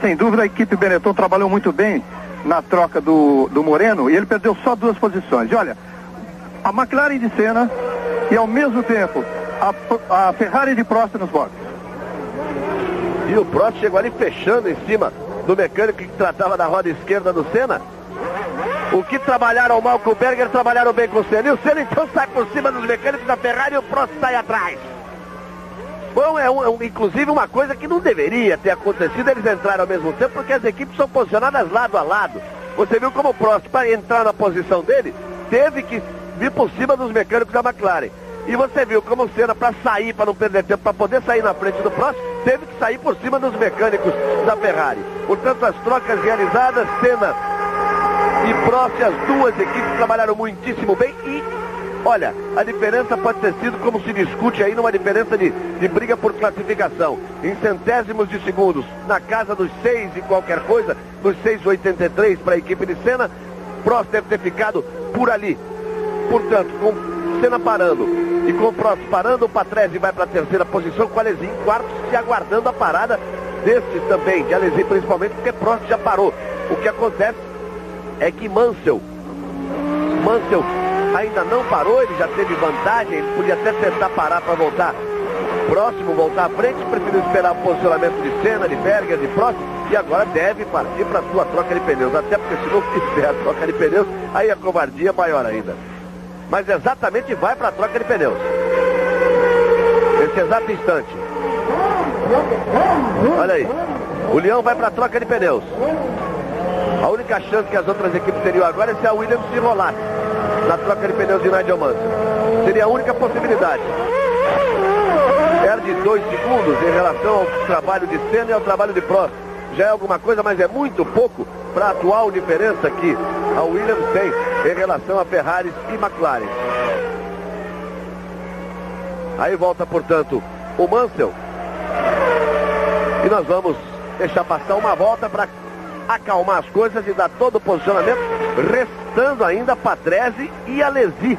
Sem dúvida a equipe Benetton trabalhou muito bem na troca do Moreno, e ele perdeu só 2 posições. E olha, a McLaren de Senna e ao mesmo tempo a Ferrari de Prost nos boxes. E o Prost chegou ali fechando em cima do mecânico que tratava da roda esquerda do Senna. O que trabalharam mal com o Berger, trabalharam bem com o Senna. E o Senna então sai por cima dos mecânicos da Ferrari e o Prost sai atrás. Bom, inclusive uma coisa que não deveria ter acontecido, eles entraram ao mesmo tempo, porque as equipes são posicionadas lado a lado. Você viu como o Prost, para entrar na posição dele, teve que vir por cima dos mecânicos da McLaren. E você viu como o Senna, para sair, para não perder tempo, para poder sair na frente do Prost, teve que sair por cima dos mecânicos da Ferrari. Portanto, as trocas realizadas, Senna e Prost, as duas equipes trabalharam muitíssimo bem e, olha, a diferença pode ter sido, como se discute aí, numa diferença de briga por classificação. Em centésimos de segundos, na casa dos 6 e qualquer coisa, dos 6,83 para a equipe de Senna, Prost deve ter ficado por ali. Portanto, com Senna parando e com Prost parando, o Patrese vai para a terceira posição, com Alesi em quarto, se aguardando a parada desses também, de Alesi principalmente, porque Prost já parou. O que acontece é que Mansell ainda não parou, ele já teve vantagem, ele podia até tentar parar para voltar próximo, voltar à frente, preferiu esperar o posicionamento de Senna, de Berger, de Prost, e agora deve partir para a sua troca de pneus, até porque se não fizer a troca de pneus, aí a covardia é maior ainda. Mas exatamente vai para a troca de pneus. Nesse exato instante. Olha aí, o Leão vai para a troca de pneus. A única chance que as outras equipes teriam agora é se a Williams se rolasse na troca de pneus de Nigel Mansell. Seria a única possibilidade. Perde 2 segundos em relação ao trabalho de Senna e ao trabalho de Prost. Já é alguma coisa, mas é muito pouco para a atual diferença que a Williams tem em relação a Ferrari e McLaren. Aí volta, portanto, o Mansell. E nós vamos deixar passar uma volta para acalmar as coisas e dar todo o posicionamento, restando ainda Patrese e Alesi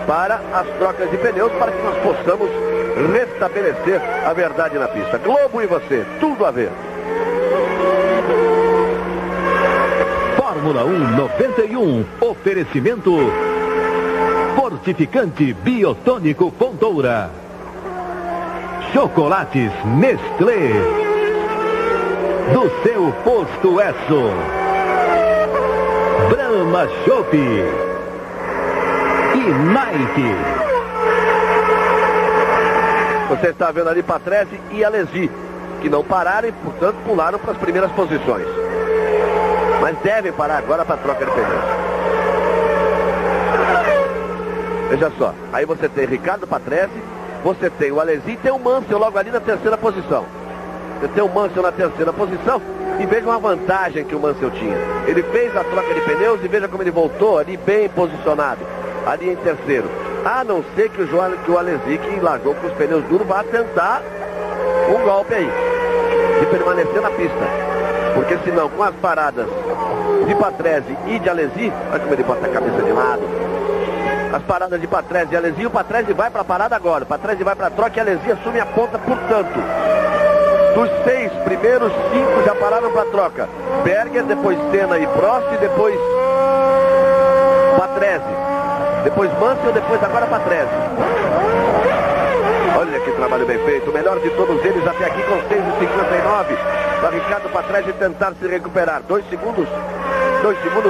para as trocas de pneus, para que nós possamos restabelecer a verdade na pista. Globo e você, tudo a ver. Fórmula 1 91, oferecimento Fortificante Biotônico Fontoura, Chocolates Nestlé, do seu posto Esso, Brahma Chopp e Nike. Você está vendo ali Patrese e Alesi, que não pararam e, portanto, pularam para as primeiras posições. Mas devem parar agora para a troca de pneus. Veja só, aí você tem Ricardo Patrese, você tem o Alesi e tem o Mansell logo ali na terceira posição. Você tem o Mansell na terceira posição e veja uma vantagem que o Mansell tinha. Ele fez a troca de pneus e veja como ele voltou ali bem posicionado, ali em terceiro. A não ser que o Alesi, que largou com os pneus duros, vá tentar um golpe aí, de permanecer na pista. Porque senão, com as paradas de Patrese e de Alesi, olha como ele bota a cabeça de lado. As paradas de Patrese e Alesi, o Patrese vai para a parada agora. O Patrese vai para a troca e a Alesi assume a ponta, portanto. Dos 6 primeiros, 5 já pararam para troca. Berger, depois Senna e Prost, depois Patrese. Depois Mansell, depois agora Patrese. Olha que trabalho bem feito. O melhor de todos eles até aqui com 6,59. Para Ricardo Patrese tentar se recuperar. 2 segundos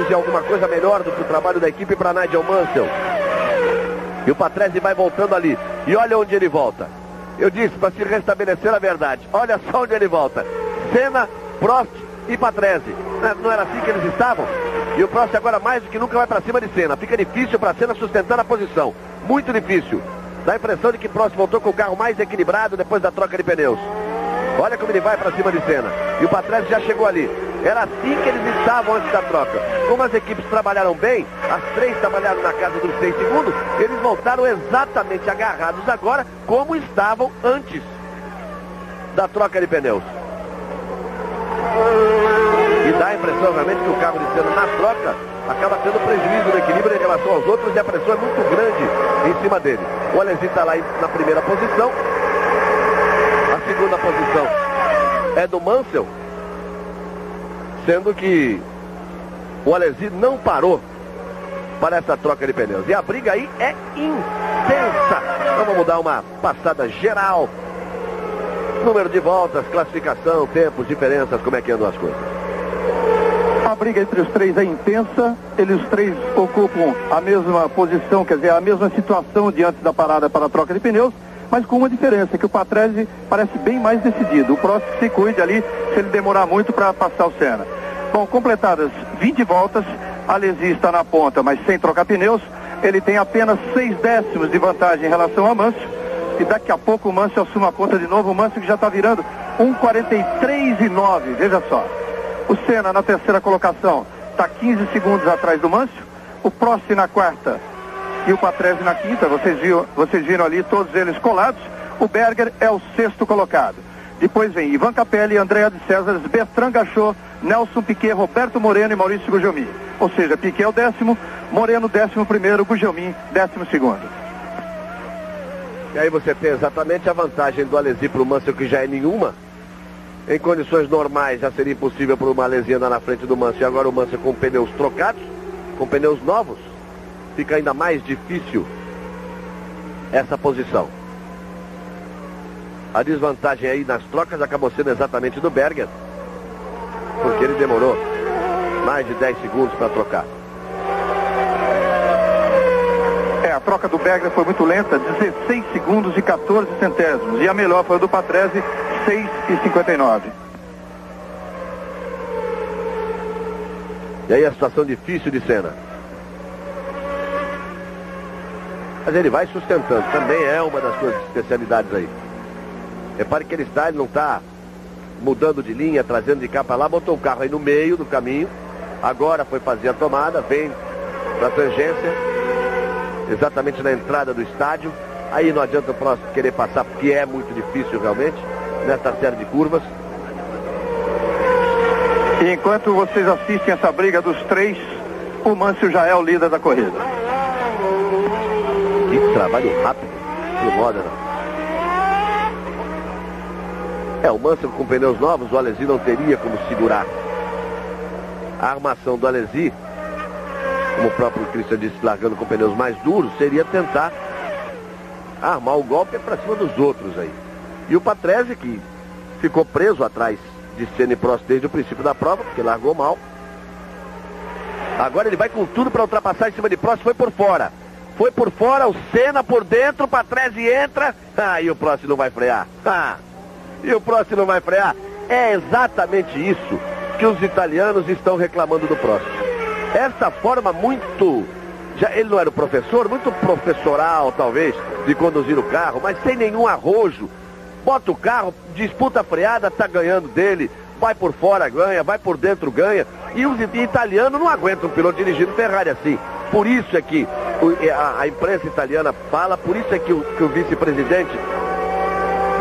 e alguma coisa melhor do que o trabalho da equipe para Nigel Mansell. E o Patrese vai voltando ali. E olha onde ele volta. Eu disse para se restabelecer a verdade. Olha só onde ele volta. Senna, Prost e Patrese. Não era assim que eles estavam? E o Prost agora mais do que nunca vai para cima de Senna. Fica difícil para Senna sustentar a posição. Muito difícil. Dá a impressão de que Prost voltou com o carro mais equilibrado depois da troca de pneus. Olha como ele vai para cima de Senna. E o Patrese já chegou ali. Era assim que eles estavam antes da troca. Como as equipes trabalharam bem, as 3 trabalharam na casa dos 6 segundos, eles voltaram exatamente agarrados agora como estavam antes da troca de pneus. E dá a impressão realmente que o carro de Senna na troca acaba tendo prejuízo no equilíbrio em relação aos outros e a pressão é muito grande em cima dele. O Alesi está lá na primeira posição. A segunda posição é do Mansell, sendo que o Alesi não parou para essa troca de pneus. E a briga aí é intensa. Então vamos dar uma passada geral. Número de voltas, classificação, tempos, diferenças, como é que andam as coisas. A briga entre os 3 é intensa. Eles 3 ocupam a mesma posição, quer dizer, a mesma situação diante da parada para a troca de pneus, mas com uma diferença, que o Patrese parece bem mais decidido. O Prost se cuide ali se ele demorar muito para passar o Senna. Bom, completadas 20 voltas, Alesi está na ponta, mas sem trocar pneus. Ele tem apenas 6 décimos de vantagem em relação a Mansell. E daqui a pouco o Mansell assume a ponta de novo. O Mansell que já está virando 1,43,9, veja só. O Senna na terceira colocação está 15 segundos atrás do Mansell. O Prost na quarta e o Patrese na quinta. Vocês viram ali todos eles colados. O Berger é o 6º colocado. Depois vem Ivan Capelli, Andrea de César, Bertrand Gachot, Nelson Piquet, Roberto Moreno e Maurício Gugelmin. Ou seja, Piquet é o 10º, Moreno 11º, Gugelmin 12º. E aí você tem exatamente a vantagem do Alesi para o Mansell, que já é nenhuma. Em condições normais já seria impossível para uma Alesi andar na frente do Mansell. Agora o Mansell com pneus trocados, com pneus novos, fica ainda mais difícil essa posição. A desvantagem aí nas trocas acabou sendo exatamente do Berger, porque ele demorou mais de 10 segundos para trocar. A troca do Berger foi muito lenta, 16 segundos e 14 centésimos. E a melhor foi a do Patrese, 6,59. E aí a situação difícil de Senna. Mas ele vai sustentando, também é uma das suas especialidades aí. Repare que ele não está mudando de linha, trazendo de cá para lá, botou o carro aí no meio do caminho. Agora foi fazer a tomada, vem para a tangência. Exatamente na entrada do estádio. Aí não adianta o Prost querer passar, porque é muito difícil realmente nessa série de curvas. E enquanto vocês assistem essa briga dos 3, o Mansell já é o líder da corrida. Que trabalho rápido do Modena. O Mansell com pneus novos, o Alesi não teria como segurar. A armação do Alesi, como o próprio Christian disse, largando com pneus mais duros, seria tentar armar o golpe para cima dos outros aí. E o Patrese, que ficou preso atrás de Senna e Prost desde o princípio da prova, porque largou mal. Agora ele vai com tudo para ultrapassar em cima de Prost, foi por fora. Foi por fora, o Senna por dentro, o Patrese entra. E o Prost não vai frear. E o Prost não vai frear. É exatamente isso que os italianos estão reclamando do Prost. Essa forma muito... ele não era o professor, muito professoral talvez, de conduzir o carro, mas sem nenhum arrojo. Bota o carro, disputa a freada, tá ganhando dele, vai por fora, ganha, vai por dentro, ganha. E os italianos não aguentam um piloto dirigindo Ferrari assim. Por isso é que a imprensa italiana fala, por isso é que o vice-presidente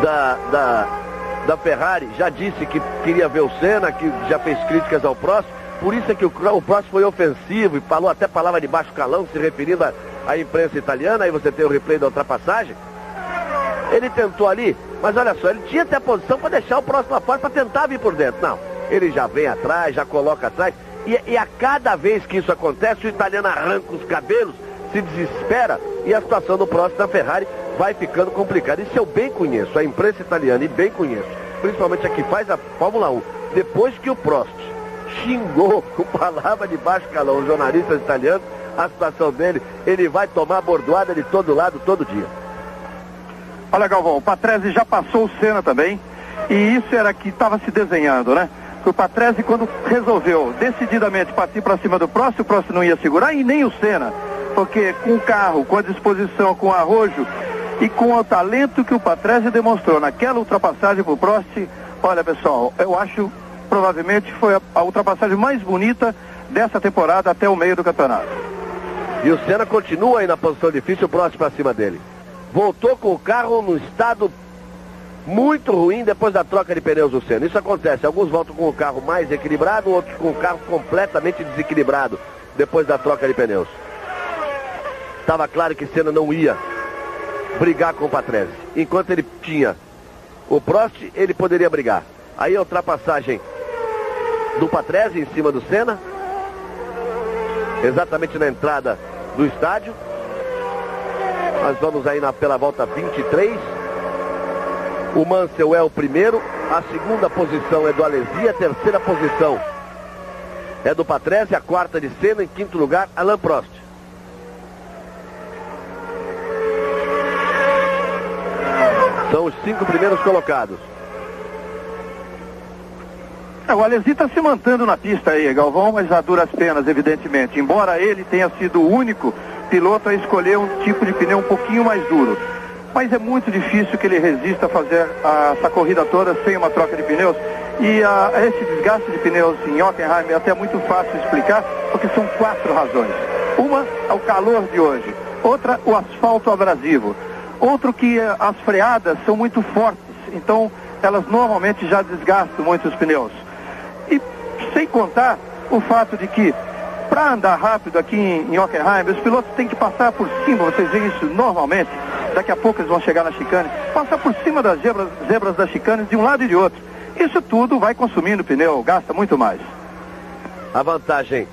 da Ferrari já disse que queria ver o Senna, que já fez críticas ao Prost. Por isso é que o Prost foi ofensivo e falou até palavra de baixo calão, se referindo à imprensa italiana. Aí você tem o replay da ultrapassagem. Ele tentou ali, mas olha só, ele tinha até a posição para deixar o próximo lá fora para tentar vir por dentro. Não, ele já vem atrás, já coloca atrás. E a cada vez que isso acontece, o italiano arranca os cabelos, se desespera e a situação do Prost na Ferrari vai ficando complicada. Isso eu bem conheço, a imprensa italiana, e bem conheço, principalmente a que faz a Fórmula 1. Depois que o Prost xingou com palavra de baixo calão os jornalistas italianos, a situação dele, ele vai tomar bordoada de todo lado, todo dia. Olha, Galvão, o Patrese já passou o Senna também, e isso era que estava se desenhando, né? O Patrese, quando resolveu decididamente partir para cima do Prost, o Prost não ia segurar, e nem o Senna, porque com o carro, com a disposição, com o arrojo e com o talento que o Patrese demonstrou naquela ultrapassagem para o Prost, olha, pessoal, eu acho provavelmente foi a ultrapassagem mais bonita dessa temporada até o meio do campeonato. E o Senna continua aí na posição difícil, o Prost para cima dele. Voltou com o carro no estado muito ruim depois da troca de pneus do Senna. Isso acontece, alguns voltam com o carro mais equilibrado, outros com o carro completamente desequilibrado depois da troca de pneus. Estava claro que Senna não ia brigar com o Patrese. Enquanto ele tinha o Prost, ele poderia brigar. Aí a ultrapassagem do Patrese em cima do Senna, exatamente na entrada do estádio. Nós vamos aí pela volta 23. O Mansell é o primeiro, a segunda posição é do Alesi, a terceira posição é do Patrese, a quarta de Senna, em quinto lugar, Alain Prost. São os 5 primeiros colocados. O Alesi está se mantendo na pista aí, Galvão, mas a duras penas, evidentemente. Embora ele tenha sido o único piloto a escolher um tipo de pneu um pouquinho mais duro. Mas é muito difícil que ele resista a fazer essa corrida toda sem uma troca de pneus. E esse desgaste de pneus em Hockenheim é até muito fácil de explicar, porque são 4 razões. Uma é o calor de hoje. Outra, o asfalto abrasivo. Outro que as freadas são muito fortes. Então, elas normalmente já desgastam muito os pneus. E sem contar o fato de que, para andar rápido aqui em Hockenheim, os pilotos têm que passar por cima, vocês veem isso normalmente, daqui a pouco eles vão chegar na chicane, passar por cima das zebras das chicanes de um lado e de outro. Isso tudo vai consumindo pneu, gasta muito mais. A vantagem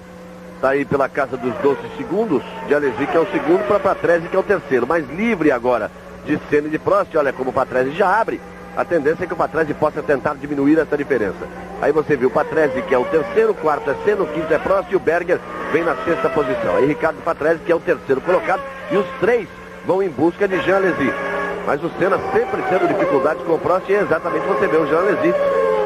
está aí pela casa dos 12 segundos de Alesi, que é o segundo, para Patrese, que é o terceiro. Mas livre agora de Senna e de Prost, olha como o Patrese já abre. A tendência é que o Patrese possa tentar diminuir essa diferença. Aí você viu o Patrese, que é o terceiro, o quarto é Senna, o quinto é Prost, e o Berger vem na sexta posição. Aí Ricardo Patrese, que é o terceiro colocado, e os 3 vão em busca de Jean Alesi. Mas o Senna sempre tendo dificuldades com o Prost, e é exatamente você vê o Jean Alesi,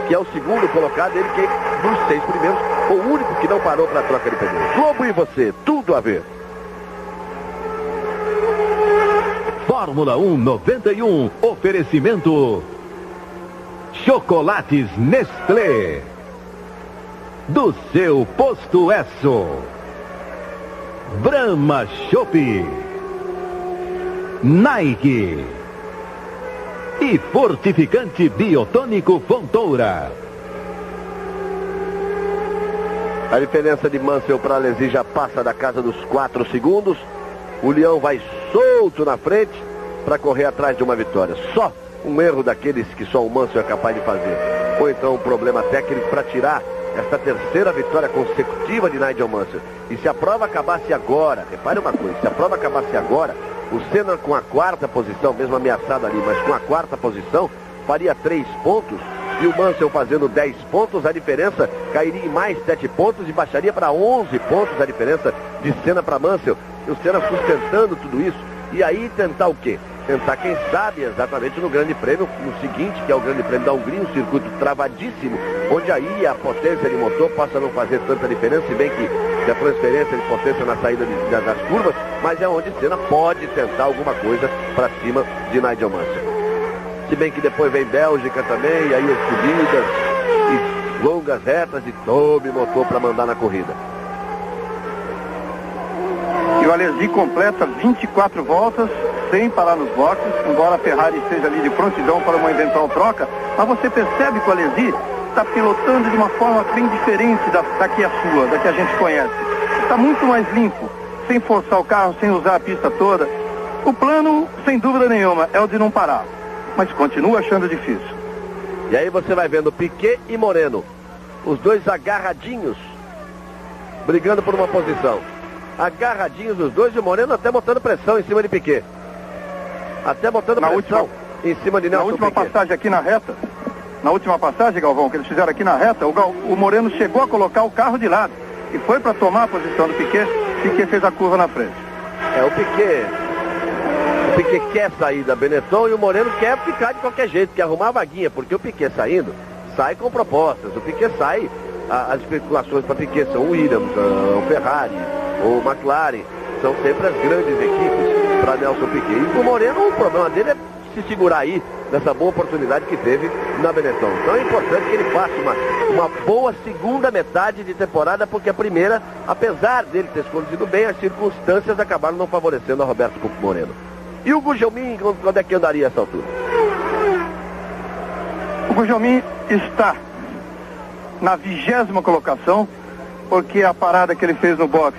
que é o segundo colocado, ele que dos 6 primeiros, o único que não parou para a troca de pneus. Globo e você, tudo a ver. Fórmula 1 91, oferecimento Chocolates Nestlé, do seu posto Esso, Brahma Chopp, Nike e Fortificante Biotônico Fontoura. A diferença de Mansell para Alesi já passa da casa dos 4 segundos. O Leão vai solto na frente para correr atrás de uma vitória. Só um erro daqueles que só o Mansell é capaz de fazer. Ou então um problema técnico para tirar esta terceira vitória consecutiva de Nigel Mansell. E se a prova acabasse agora, repare uma coisa, se a prova acabasse agora, o Senna com a quarta posição, mesmo ameaçado ali, mas com a quarta posição, faria 3 pontos. E o Mansell fazendo 10 pontos, a diferença cairia em mais 7 pontos e baixaria para 11 pontos a diferença de Senna para Mansell. E o Senna sustentando tudo isso. E aí tentar o quê? Tentar, quem sabe, exatamente no Grande Prêmio, no seguinte, que é o Grande Prêmio da Hungria, um circuito travadíssimo, onde aí a potência de motor possa não fazer tanta diferença, se bem que a transferência de potência na saída das curvas, mas é onde Senna pode tentar alguma coisa para cima de Nigel Mansell. Se bem que depois vem Bélgica também, e aí as subidas, e longas retas, e tome motor para mandar na corrida. E o Alesi completa 24 voltas sem parar nos boxes, embora a Ferrari esteja ali de prontidão para uma eventual troca, mas você percebe que o Alesi está pilotando de uma forma bem diferente da que é sua, da que a gente conhece. Está muito mais limpo, sem forçar o carro, sem usar a pista toda. O plano, sem dúvida nenhuma, é o de não parar. mas continua achando difícil. E aí você vai vendo Piquet e Moreno, os dois agarradinhos, brigando por uma posição. Agarradinhos os dois, e o Moreno até botando pressão em cima de Piquet. Até botando pressão em cima de Nelson Piquet. Na última passagem aqui na reta, na última passagem, Galvão, que eles fizeram aqui na reta, o Moreno chegou a colocar o carro de lado e foi para tomar a posição do Piquet. Piquet fez a curva na frente. O Piquet quer sair da Benetton e o Moreno quer ficar de qualquer jeito, quer arrumar a vaguinha, porque o Piquet saindo, sai com propostas. O Piquet sai, as especulações para Piquet são o Williams, o Ferrari, o McLaren, são sempre as grandes equipes para Nelson Piquet. E o Moreno, o problema dele é se segurar aí nessa boa oportunidade que teve na Benetton. Então é importante que ele faça uma boa segunda metade de temporada, porque a primeira, apesar dele ter se conduzido bem, as circunstâncias acabaram não favorecendo a Roberto Moreno. E o Gugelmin, quando é que andaria a essa altura? O Gugelmin está na 20ª colocação, porque a parada que ele fez no box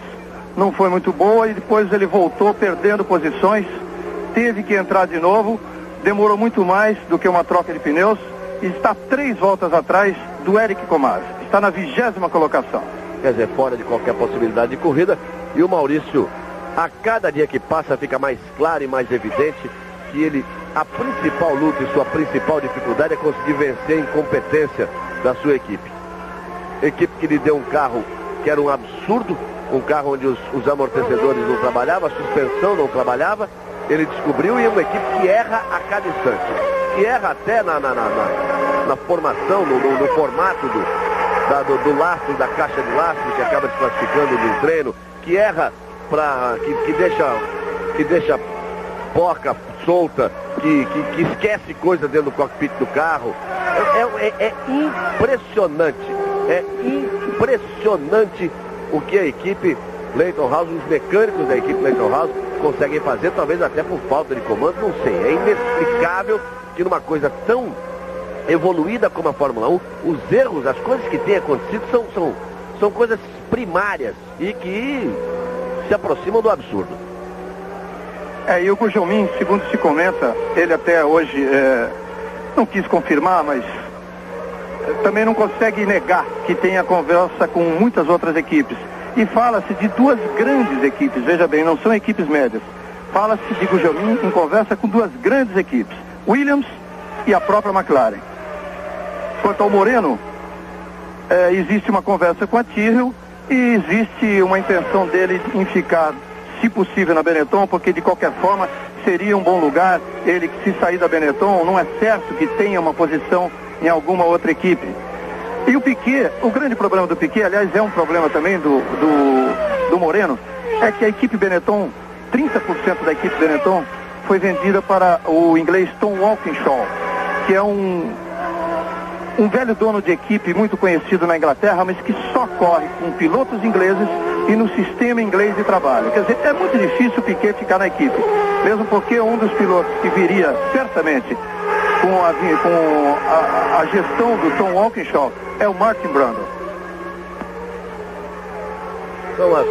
não foi muito boa e depois ele voltou perdendo posições, teve que entrar de novo, demorou muito mais do que uma troca de pneus e está 3 voltas atrás do Eric Comars. Está na 20ª colocação. Quer dizer, fora de qualquer possibilidade de corrida. E o Maurício, a cada dia que passa, fica mais claro e mais evidente que ele, a principal luta e sua principal dificuldade é conseguir vencer a incompetência da sua equipe. Equipe que lhe deu um carro que era um absurdo, um carro onde os amortecedores não trabalhavam, a suspensão não trabalhava. Ele descobriu, e é uma equipe que erra a cada instante, que erra até na formação, no formato do lastro, da caixa de lastro, que acaba desclassificando no treino, que erra, que deixa porca solta, que esquece coisa dentro do cockpit do carro. É impressionante o que a equipe Leyton House, os mecânicos da equipe Leyton House conseguem fazer, talvez até por falta de comando, não sei. É inexplicável que numa coisa tão evoluída como a Fórmula 1, os erros, as coisas que têm acontecido são coisas primárias e que se aproximam do absurdo. E o Gugelmin, segundo se comenta, ele até hoje não quis confirmar, mas também não consegue negar que tenha conversa com muitas outras equipes. E fala-se de 2 grandes equipes, veja bem, não são equipes médias. Fala-se de Gugelmin em conversa com 2 grandes equipes, Williams e a própria McLaren. Quanto ao Moreno, existe uma conversa com a Tyrrell e existe uma intenção dele em ficar, se possível, na Benetton, porque de qualquer forma seria um bom lugar. Ele, se sair da Benetton, não é certo que tenha uma posição em alguma outra equipe. E o Piquet, o grande problema do Piquet, aliás, é um problema também do Moreno, é que a equipe Benetton, 30% da equipe Benetton foi vendida para o inglês Tom Walkinshaw, que é um velho dono de equipe muito conhecido na Inglaterra, mas que só corre com pilotos ingleses e no sistema inglês de trabalho. Quer dizer, é muito difícil o Piquet ficar na equipe, mesmo porque um dos pilotos que viria certamente com a gestão do Tom Walkinshaw é o Martin Brundle. São as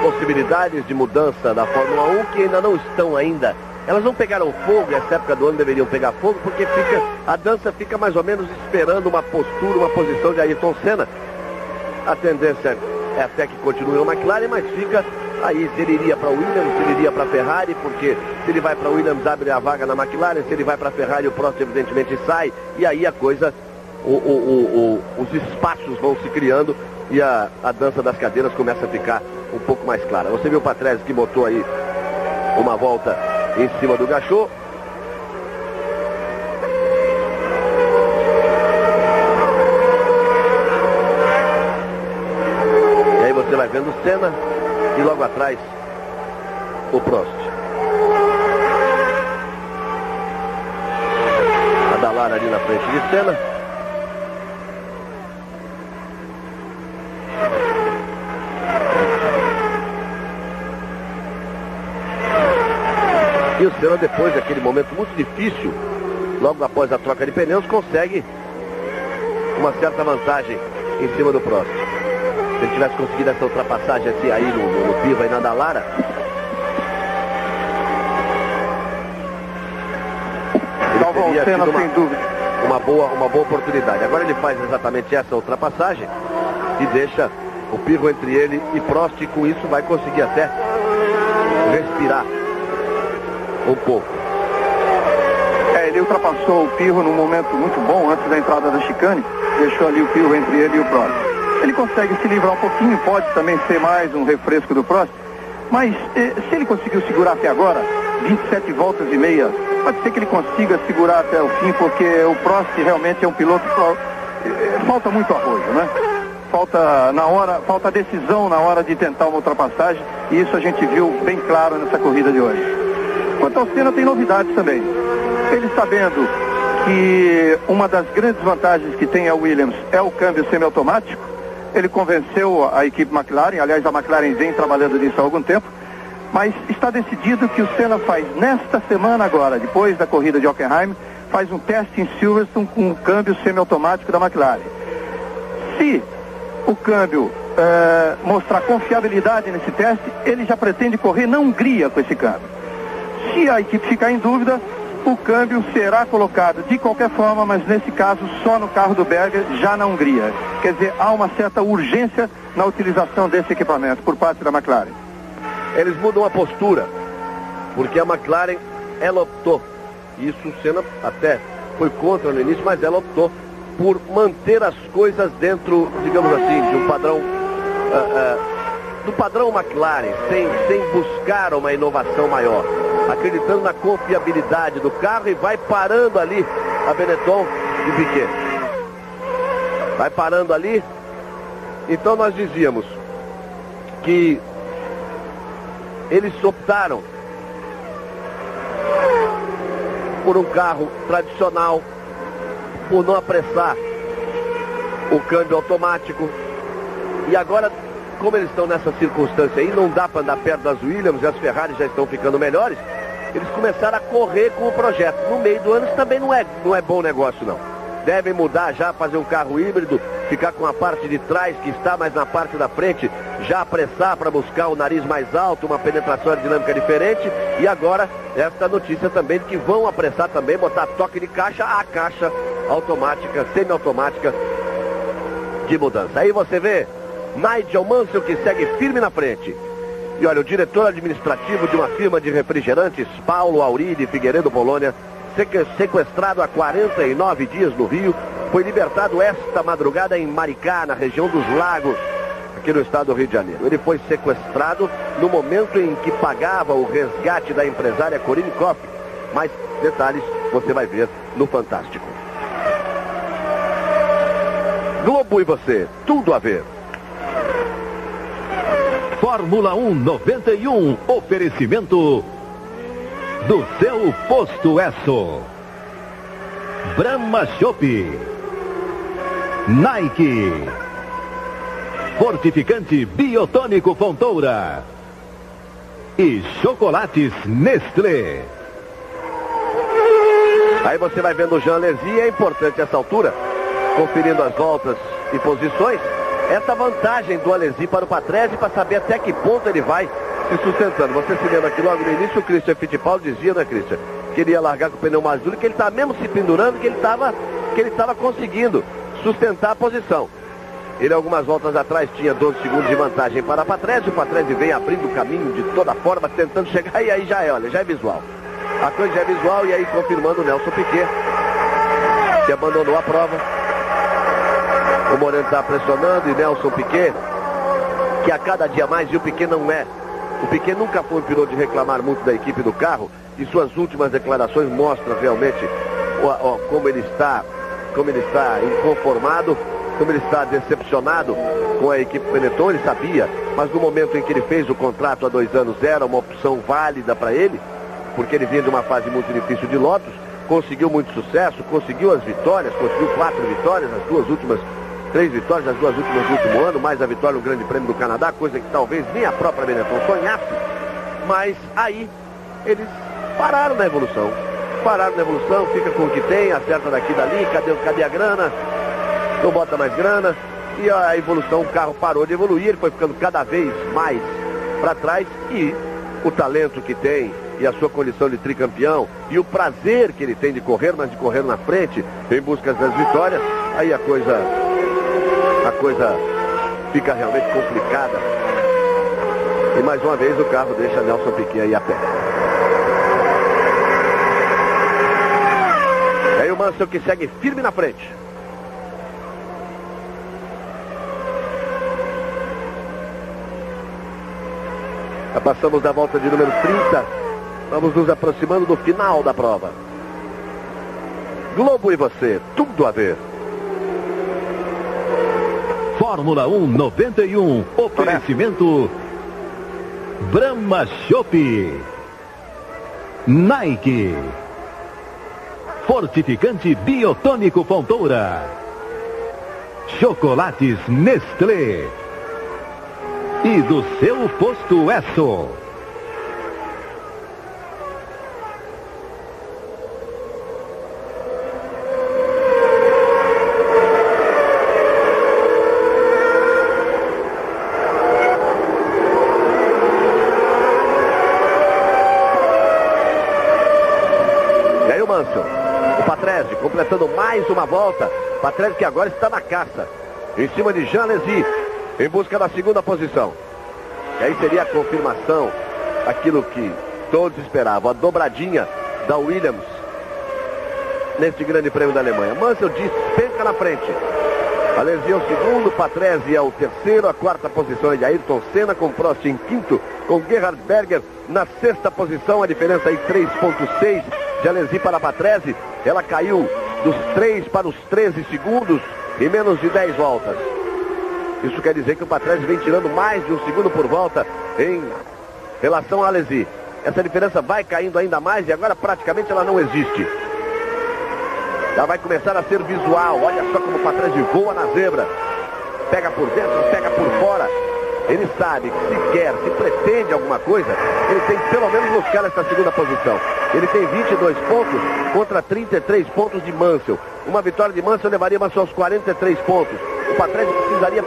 possibilidades de mudança da Fórmula 1 que ainda não estão ainda. Elas não pegaram fogo, essa época do ano deveriam pegar fogo, porque a dança fica mais ou menos esperando uma postura, uma posição de Ayrton Senna. A tendência é até que continue o McLaren, mas fica aí se ele iria para o Williams, se ele iria para a Ferrari, porque se ele vai para o Williams abre a vaga na McLaren, se ele vai para a Ferrari o próximo evidentemente sai, e aí a coisa, os espaços vão se criando e a dança das cadeiras começa a ficar um pouco mais clara. Você viu o Patrese que botou aí uma volta em cima do Gachot. E aí você vai vendo o Senna e logo atrás o Prost. A Dallara ali na frente de Senna. E o Senna, depois daquele momento muito difícil, logo após a troca de pneus, consegue uma certa vantagem em cima do Prost. Se ele tivesse conseguido essa ultrapassagem assim, aí no Piva e na Dallara, ele Salva o Senna, sem dúvida. Uma boa oportunidade. Agora ele faz exatamente essa ultrapassagem e deixa o Pirro entre ele e Prost, e com isso vai conseguir até respirar um pouco. Ele ultrapassou o Pirro num momento muito bom, antes da entrada da chicane, deixou ali o Pirro entre ele e o Prost. Ele consegue se livrar um pouquinho, pode também ser mais um refresco do Prost, mas se ele conseguiu segurar até agora, 27 voltas e meia, pode ser que ele consiga segurar até o fim, porque o Prost realmente é um piloto que falta muito arrojo, né? Falta decisão na hora de tentar uma ultrapassagem, e isso a gente viu bem claro nessa corrida de hoje. Quanto ao Senna, tem novidades também. Ele sabendo que uma das grandes vantagens que tem a Williams é o câmbio semiautomático, ele convenceu a equipe McLaren, aliás a McLaren vem trabalhando nisso há algum tempo, mas está decidido que o Senna faz nesta semana agora, depois da corrida de Hockenheim, faz um teste em Silverstone com o câmbio semiautomático da McLaren. Se o câmbio mostrar confiabilidade nesse teste, ele já pretende correr na Hungria com esse câmbio. Se a equipe ficar em dúvida, o câmbio será colocado de qualquer forma, mas nesse caso só no carro do Berger, já na Hungria. Quer dizer, há uma certa urgência na utilização desse equipamento por parte da McLaren. Eles mudam a postura, porque a McLaren, ela optou, isso o Senna até foi contra no início, mas ela optou por manter as coisas dentro, digamos assim, de um padrão, do padrão McLaren, sem buscar uma inovação maior, acreditando na confiabilidade do carro, e vai parando ali a Benetton e Piquet. Vai parando ali. Então nós dizíamos que eles optaram por um carro tradicional, por não apressar o câmbio automático. E agora, como eles estão nessa circunstância aí, não dá para andar perto das Williams, e as Ferrari já estão ficando melhores, eles começaram a correr com o projeto. No meio do ano isso também não é bom negócio, não. Devem mudar já, fazer um carro híbrido, ficar com a parte de trás que está mais na parte da frente, já apressar para buscar o nariz mais alto, uma penetração aerodinâmica diferente. E agora, esta notícia também de que vão apressar também, botar toque de caixa, a caixa automática, semiautomática de mudança. Aí você vê Nigel Mansell, que segue firme na frente. E olha, o diretor administrativo de uma firma de refrigerantes, Paulo Auri de Figueiredo, Polônia, sequestrado há 49 dias no Rio, foi libertado esta madrugada em Maricá, na região dos Lagos, aqui no estado do Rio de Janeiro. Ele foi sequestrado no momento em que pagava o resgate da empresária Corinne Koff. Mais detalhes você vai ver no Fantástico. Globo e você, tudo a ver. Fórmula 1 91, oferecimento do seu posto Esso. Brahma Chopp, Nike, Fortificante Biotônico Fontoura e Chocolates Nestlé. Aí você vai vendo o Jean Alesi, é importante essa altura, conferindo as voltas e posições, essa vantagem do Alesi para o Patrese, para saber até que ponto ele vai se sustentando. Você se lembra que logo no início o Christian Fittipaldi dizia, né, Christian, que ele ia largar com o pneu mais duro, que ele está mesmo se pendurando, que ele estava conseguindo sustentar a posição. Ele algumas voltas atrás tinha 12 segundos de vantagem para o Patrese vem abrindo o caminho de toda forma, tentando chegar, e aí já é visual. A coisa já é visual, e aí confirmando o Nelson Piquet, que abandonou a prova. O Moreno está pressionando, e Nelson Piquet, que a cada dia mais, e o Piquet não é. O Piquet nunca foi um piloto de reclamar muito da equipe do carro, e suas últimas declarações mostram realmente como ele está inconformado, como ele está decepcionado com a equipe Benetton. Ele sabia, mas no momento em que ele fez o contrato há 2 anos, era uma opção válida para ele, porque ele vinha de uma fase muito difícil de Lotus, conseguiu muito sucesso, conseguiu as vitórias, conseguiu 4 vitórias, 3 vitórias nas 2 últimas do último ano, mais a vitória no Grande Prêmio do Canadá, coisa que talvez nem a própria Benetton sonhasse. Mas aí eles pararam na evolução, fica com o que tem, acerta daqui e dali, cadê a grana, não bota mais grana, e a evolução, o carro parou de evoluir, ele foi ficando cada vez mais para trás, e o talento que tem e a sua condição de tricampeão e o prazer que ele tem de correr, mas de correr na frente em busca das vitórias, aí a coisa fica realmente complicada. E mais uma vez o carro deixa Nelson Piquet aí a pé. E aí o Mansell que segue firme na frente. Já passamos da volta de número 30. Vamos nos aproximando do final da prova. Globo e você, tudo a ver. Fórmula 1 91, oferecimento Brahma Chopp, Nike, Fortificante Biotônico Fontoura, Chocolates Nestlé e do seu posto Esso. O Patrese completando mais uma volta. Patrese que agora está na caça, em cima de Jean Alesi, em busca da segunda posição. E aí seria a confirmação, aquilo que todos esperavam, a dobradinha da Williams neste grande prêmio da Alemanha. Mansell despenca na frente. Alesi é o segundo, Patrese é o terceiro, a quarta posição é de Ayrton Senna, com Prost em quinto, com Gerhard Berger na sexta posição, a diferença aí 3,6 de Alesi para Patrese. Ela caiu dos 3 para os 13 segundos em menos de 10 voltas. Isso quer dizer que o Patrese vem tirando mais de um segundo por volta em relação a Alesi. Essa diferença vai caindo ainda mais e agora praticamente ela não existe. Já vai começar a ser visual. Olha só como o Patrese voa na zebra. Pega por dentro, pega por fora. Ele sabe que se quer, se pretende alguma coisa, ele tem que pelo menos buscar essa segunda posição. Ele tem 22 pontos contra 33 pontos de Mansell. Uma vitória de Mansell levaria Mansell aos 43 pontos. O Patrese precisaria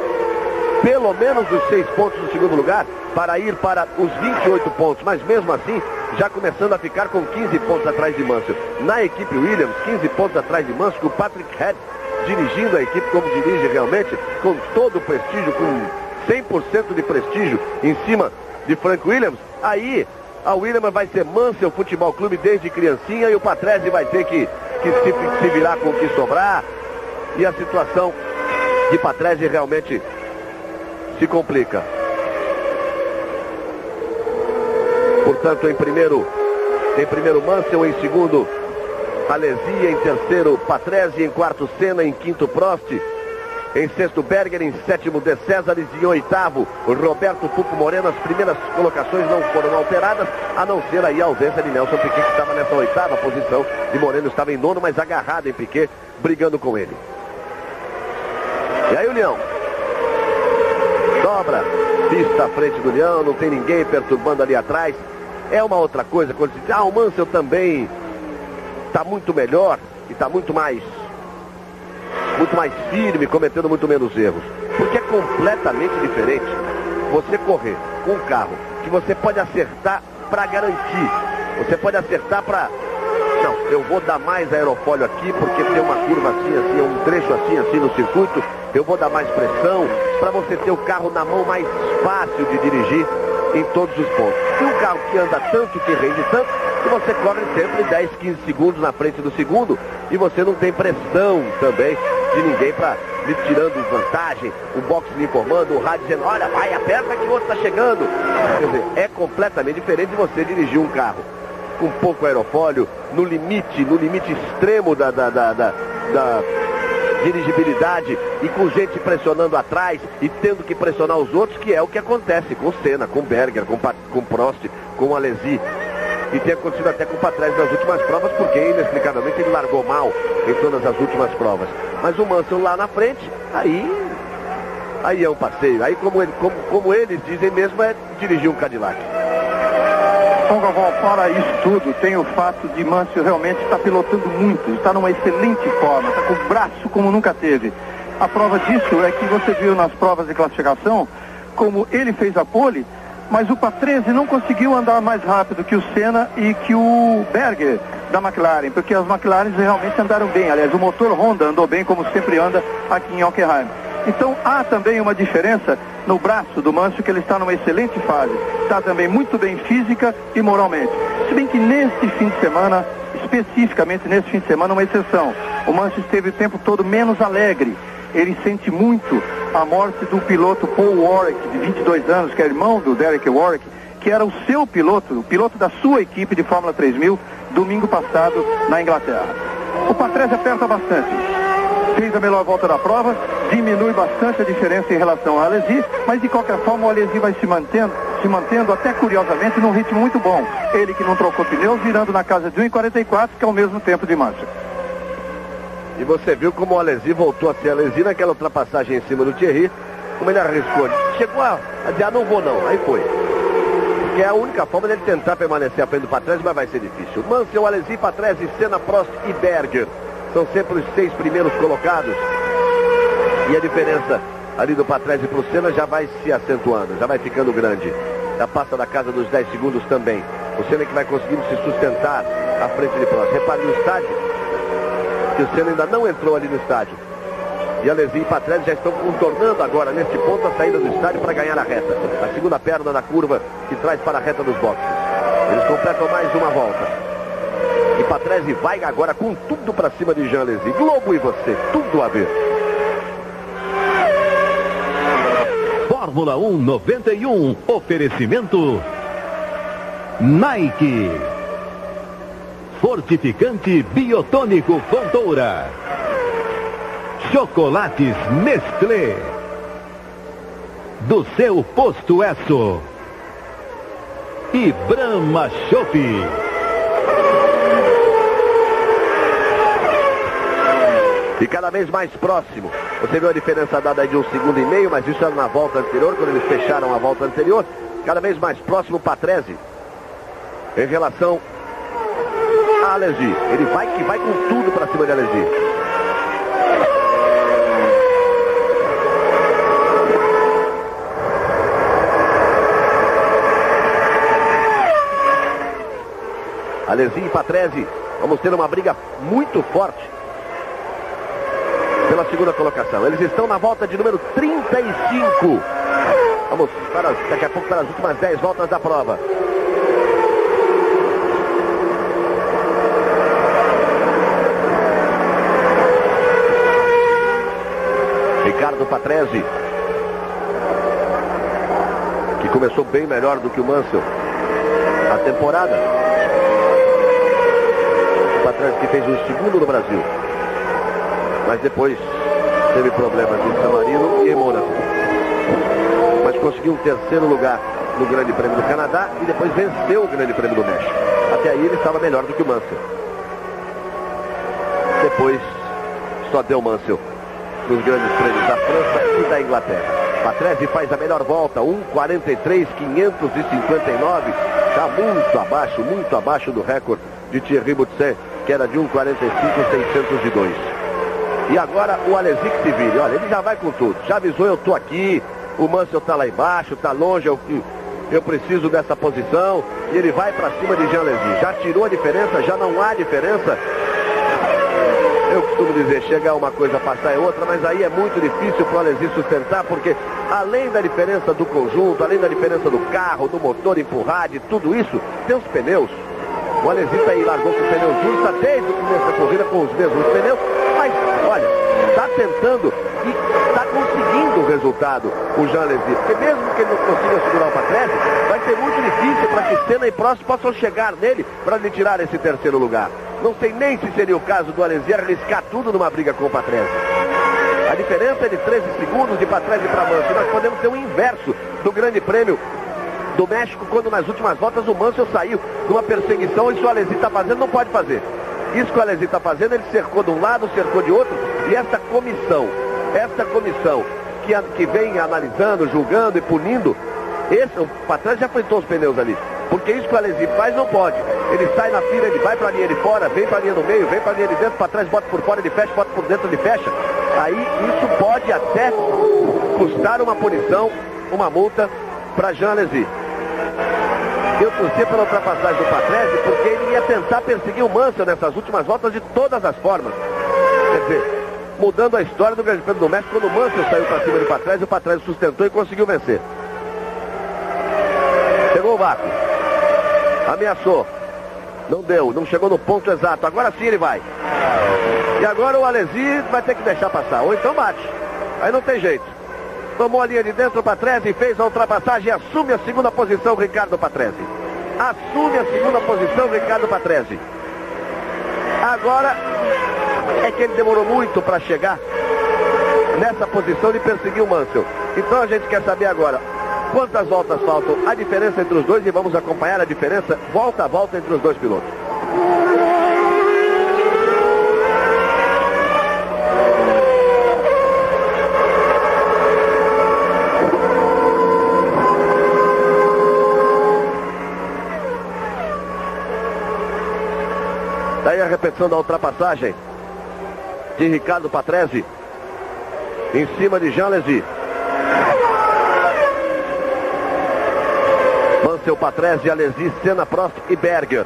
pelo menos dos 6 pontos do segundo lugar para ir para os 28 pontos. Mas mesmo assim, já começando a ficar com 15 pontos atrás de Mansell. Na equipe Williams, 15 pontos atrás de Mansell, com o Patrick Head dirigindo a equipe como dirige realmente, com todo o prestígio, com 100% de prestígio em cima de Frank Williams. Aí a Williams vai ser Mansell Futebol Clube desde criancinha e o Patrese vai ter que se virar com o que sobrar. E a situação de Patrese realmente se complica. Portanto, em primeiro Mansell, em segundo Alesi, em terceiro Patrese, em quarto Senna, em quinto Prost, em sexto Berger, em sétimo De Césares e em oitavo Roberto Pupo Moreno. As primeiras colocações não foram alteradas, a não ser aí a ausência de Nelson Piquet, que estava nessa oitava posição, e Moreno estava em nono, mas agarrado em Piquet, brigando com ele. E aí o Leão dobra, pista à frente do Leão, não tem ninguém perturbando ali atrás. É uma outra coisa, quando se diz, o Mansell também está muito melhor e está muito mais firme, cometendo muito menos erros. Porque é completamente diferente você correr com um carro que você pode acertar para garantir. Você pode acertar para... Não, eu vou dar mais aerofólio aqui porque tem uma curva assim, um trecho assim no circuito. Eu vou dar mais pressão para você ter o carro na mão mais fácil de dirigir em todos os pontos. E um carro que anda tanto, que rende tanto, que você corre sempre 10, 15 segundos na frente do segundo e você não tem pressão também de ninguém para lhe tirando vantagem, o box lhe informando, o rádio dizendo, olha, vai, aperta que o outro está chegando. Quer dizer, é completamente diferente de você dirigir um carro com pouco aerofólio, no limite extremo da dirigibilidade e com gente pressionando atrás e tendo que pressionar os outros, que é o que acontece com o Senna, com o Berger, com o Prost, com o Alesi. E tem acontecido até com o Patrese nas últimas provas, porque inexplicavelmente ele largou mal em todas as últimas provas. Mas o Mansell lá na frente, aí é um passeio. Aí como eles dizem mesmo, é dirigir um Cadillac. Bom, Galvão, fora isso tudo, tem o fato de Mansell realmente estar pilotando muito, está numa excelente forma, está com o braço como nunca teve. A prova disso é que você viu nas provas de classificação, como ele fez a pole, mas o Patrese não conseguiu andar mais rápido que o Senna e que o Berger da McLaren, porque as McLarens realmente andaram bem. Aliás, o motor Honda andou bem, como sempre anda aqui em Hockenheim. Então há também uma diferença no braço do Mansell, que ele está numa excelente fase. Está também muito bem física e moralmente. Se bem que neste fim de semana, especificamente nesse fim de semana, uma exceção. O Mansell esteve o tempo todo menos alegre. Ele sente muito a morte do piloto Paul Warwick, de 22 anos, que é irmão do Derek Warwick, que era o seu piloto, o piloto da sua equipe de Fórmula 3000, domingo passado na Inglaterra. O Patrese aperta bastante. Fez a melhor volta da prova, diminui bastante a diferença em relação ao Alesi, mas de qualquer forma o Alesi vai se mantendo até curiosamente num ritmo muito bom. Ele que não trocou pneus, virando na casa de 1,44, que é o mesmo tempo de Mansell. E você viu como o Alesi voltou a ser Alesi naquela ultrapassagem em cima do Thierry, como ele arriscou. Chegou a dizer, não vou não, aí foi. Que é a única forma dele tentar permanecer à frente do Patrese, mas vai ser difícil. Mansell, Alesi, Patrese, Senna, Prost e Berger são sempre os 6 primeiros colocados. E a diferença ali do Patrese para o Senna já vai se acentuando, já vai ficando grande. Já passa da casa dos 10 segundos também. O Senna que vai conseguindo se sustentar à frente de Prost. Repare no estádio, que o Senna ainda não entrou ali no estádio. E Alesi e Patrese já estão contornando agora, neste ponto, a saída do estádio para ganhar a reta. A segunda perna da curva que traz para a reta dos boxes. Eles completam mais uma volta. E Patrese vai agora com tudo para cima de Jean Alesi. Globo e você, tudo a ver. Fórmula 1 91, oferecimento Nike. Fortificante Biotônico Fontoura. Chocolates Nestlé. Do seu posto Esso. E Brahma Chopp. E cada vez mais próximo. Você viu a diferença dada aí de 1,5 segundo, mas isso era na volta anterior, quando eles fecharam a volta anterior. Cada vez mais próximo o Patrese em relação a Alesi. Ele vai com tudo para cima de Alesi. Alesi e Patrese, vamos ter uma briga muito forte pela segunda colocação. Eles estão na volta de número 35. Vamos daqui a pouco para as últimas 10 voltas da prova. Ricardo Patrese, que começou bem melhor do que o Mansell a temporada. O Patrese que fez 1 segundo no Brasil, mas depois teve problemas em San Marino e em Mônaco. Mas conseguiu um 3º lugar no Grande Prêmio do Canadá e depois venceu o Grande Prêmio do México. Até aí ele estava melhor do que o Mansell. Depois só deu Mansell nos Grandes Prêmios da França e da Inglaterra. Patrese faz a melhor volta, 1:43.559. Está muito abaixo do recorde de Thierry Boutsen, que era de 1:45.602. E agora o Alesi que se vire. Olha, ele já vai com tudo. Já avisou, eu tô aqui. O Mansell tá lá embaixo, tá longe. Eu preciso dessa posição. E ele vai para cima de Jean Alesi. Já tirou a diferença, já não há diferença. Eu costumo dizer, chegar uma coisa, passar é outra, mas aí é muito difícil para o Alesi sustentar, porque além da diferença do conjunto, além da diferença do carro, do motor empurrar, de tudo isso, tem os pneus. O Alesi tá aí, largou com pneus duros, está desde o começo da corrida com os mesmos pneus, mas olha, está tentando e está conseguindo o resultado, o Jean Alesi. Porque mesmo que ele não consiga segurar o Patrese, vai ser muito difícil para que Senna e Prost possam chegar nele para lhe tirar esse 3º lugar. Não sei nem se seria o caso do Alesi arriscar tudo numa briga com o Patrese. A diferença é de 13 segundos de Patrese para Mansell. Nós podemos ter o inverso do Grande Prêmio do México, quando nas últimas voltas o Mansell saiu numa perseguição. Isso o Alesi está fazendo, não pode fazer. Isso que o Alesi está fazendo, ele cercou de um lado, cercou de outro, e esta comissão que vem analisando, julgando e punindo, o Patrese já fritou os pneus ali. Porque isso que o Alesi faz não pode. Ele sai na fila, ele vai para a linha de fora, vem para a linha do meio, vem para a linha de dentro, para trás, bota por fora, ele fecha, bota por dentro, ele fecha. Aí isso pode até custar uma punição, uma multa para Jean Alesi. Eu torci pela ultrapassagem do Patrese porque ele ia tentar perseguir o Mansell nessas últimas voltas de todas as formas. Quer dizer, mudando a história do Grande Prêmio do México, quando o Mansell saiu para cima do Patrese, o Patrese sustentou e conseguiu vencer. Chegou o vácuo. Ameaçou. Não deu, não chegou no ponto exato. Agora sim ele vai. E agora o Alesi vai ter que deixar passar. Ou então bate. Aí não tem jeito. Tomou a linha de dentro o Patrese, fez a ultrapassagem e assume a segunda posição Ricardo Patrese. Assume a segunda posição Ricardo Patrese. Agora é que ele demorou muito para chegar nessa posição de perseguir o Mansell. Então a gente quer saber agora quantas voltas faltam, a diferença entre os dois, e vamos acompanhar a diferença volta a volta entre os dois pilotos. Daí a repetição da ultrapassagem de Ricardo Patrese em cima de Jean Alesi. Mansell, Patrese, Alesi, Senna, Prost e Berger.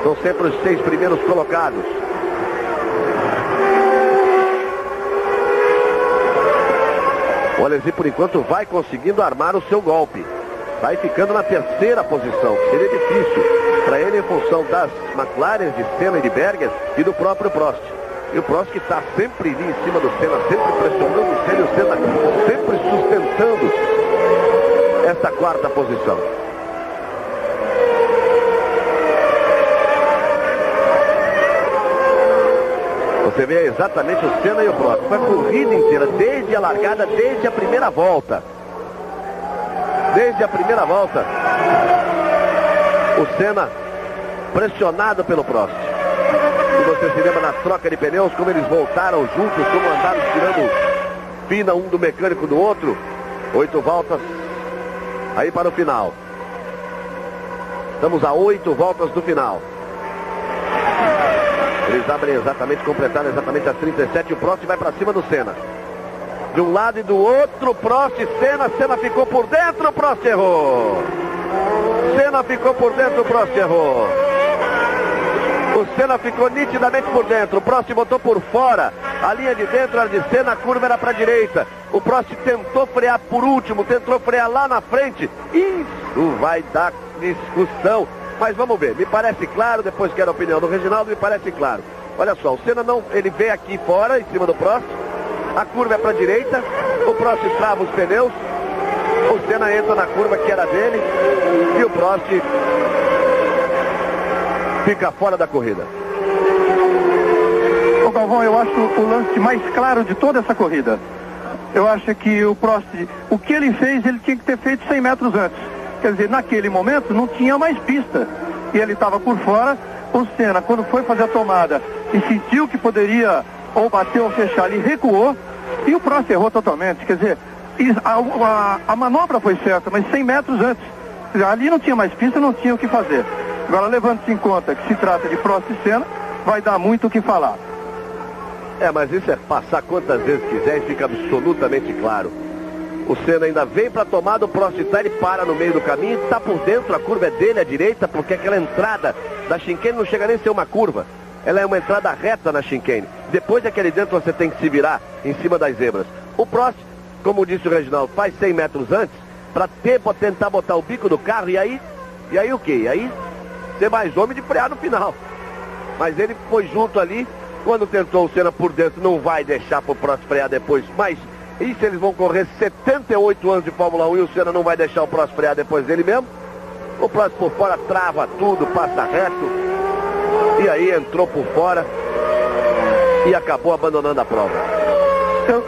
São sempre os 6 primeiros colocados. O Alesi, por enquanto, vai conseguindo armar o seu golpe. Vai ficando na terceira posição. Seria difícil para ele em função das McLaren de Senna e de Berger e do próprio Prost. E o Prost que está sempre ali em cima do Senna, sempre pressionando o Senna e o Senna sempre sustentando esta quarta posição. Você vê exatamente o Senna e o Prost. Foi a corrida inteira, desde a largada, desde a primeira volta. Desde a primeira volta, o Senna pressionado pelo Prost. E você se lembra na troca de pneus, como eles voltaram juntos, como andaram tirando fina um do mecânico do outro. 8 voltas aí para o final. Estamos a 8 voltas do final. Eles abrem exatamente, completaram exatamente as 37 e o Prost vai para cima do Senna. De um lado e do outro, Prost, Senna ficou por dentro, Prost errou. Senna ficou por dentro, Prost errou. O Senna ficou nitidamente por dentro, o Prost botou por fora. A linha de dentro era de Senna, a curva era para a direita. O Prost tentou frear por último, tentou frear lá na frente. Isso vai dar discussão. Mas vamos ver, me parece claro, depois que era a opinião do Reginaldo, me parece claro. Olha só, o Senna não, ele vem aqui fora, em cima do Prost. A curva é para a direita, o Prost trava os pneus, o Senna entra na curva que era dele e o Prost fica fora da corrida. Ô Galvão, eu acho o lance mais claro de toda essa corrida. Eu acho que o Prost, o que ele fez, ele tinha que ter feito 100 metros antes. Quer dizer, naquele momento não tinha mais pista e ele estava por fora. O Senna, quando foi fazer a tomada e sentiu que poderia ou bater ou fechar, ele recuou e o Prost errou totalmente. Quer dizer, a manobra foi certa, mas 100 metros antes. Quer dizer, ali não tinha mais pista, não tinha o que fazer. Agora, levando-se em conta que se trata de Prost e Senna, vai dar muito o que falar. Mas isso é passar quantas vezes quiser e fica absolutamente claro. O Senna ainda vem para a tomada, o Prost está, ele para no meio do caminho, está por dentro, a curva é dele, à direita, porque aquela entrada da chicane não chega nem a ser uma curva. Ela é uma entrada reta na chicane. Depois daquele dentro você tem que se virar em cima das zebras. O Prost, como disse o Reginaldo, faz 100 metros antes para tentar botar o bico do carro e aí o quê? E aí ser mais homem de frear no final. Mas ele foi junto ali, quando tentou o Senna por dentro, não vai deixar para o Prost frear depois. Mas isso eles vão correr 78 anos de Fórmula 1 e o Senna não vai deixar o Prost frear depois dele mesmo. O Prost por fora trava tudo, passa reto. E aí entrou por fora e acabou abandonando a prova.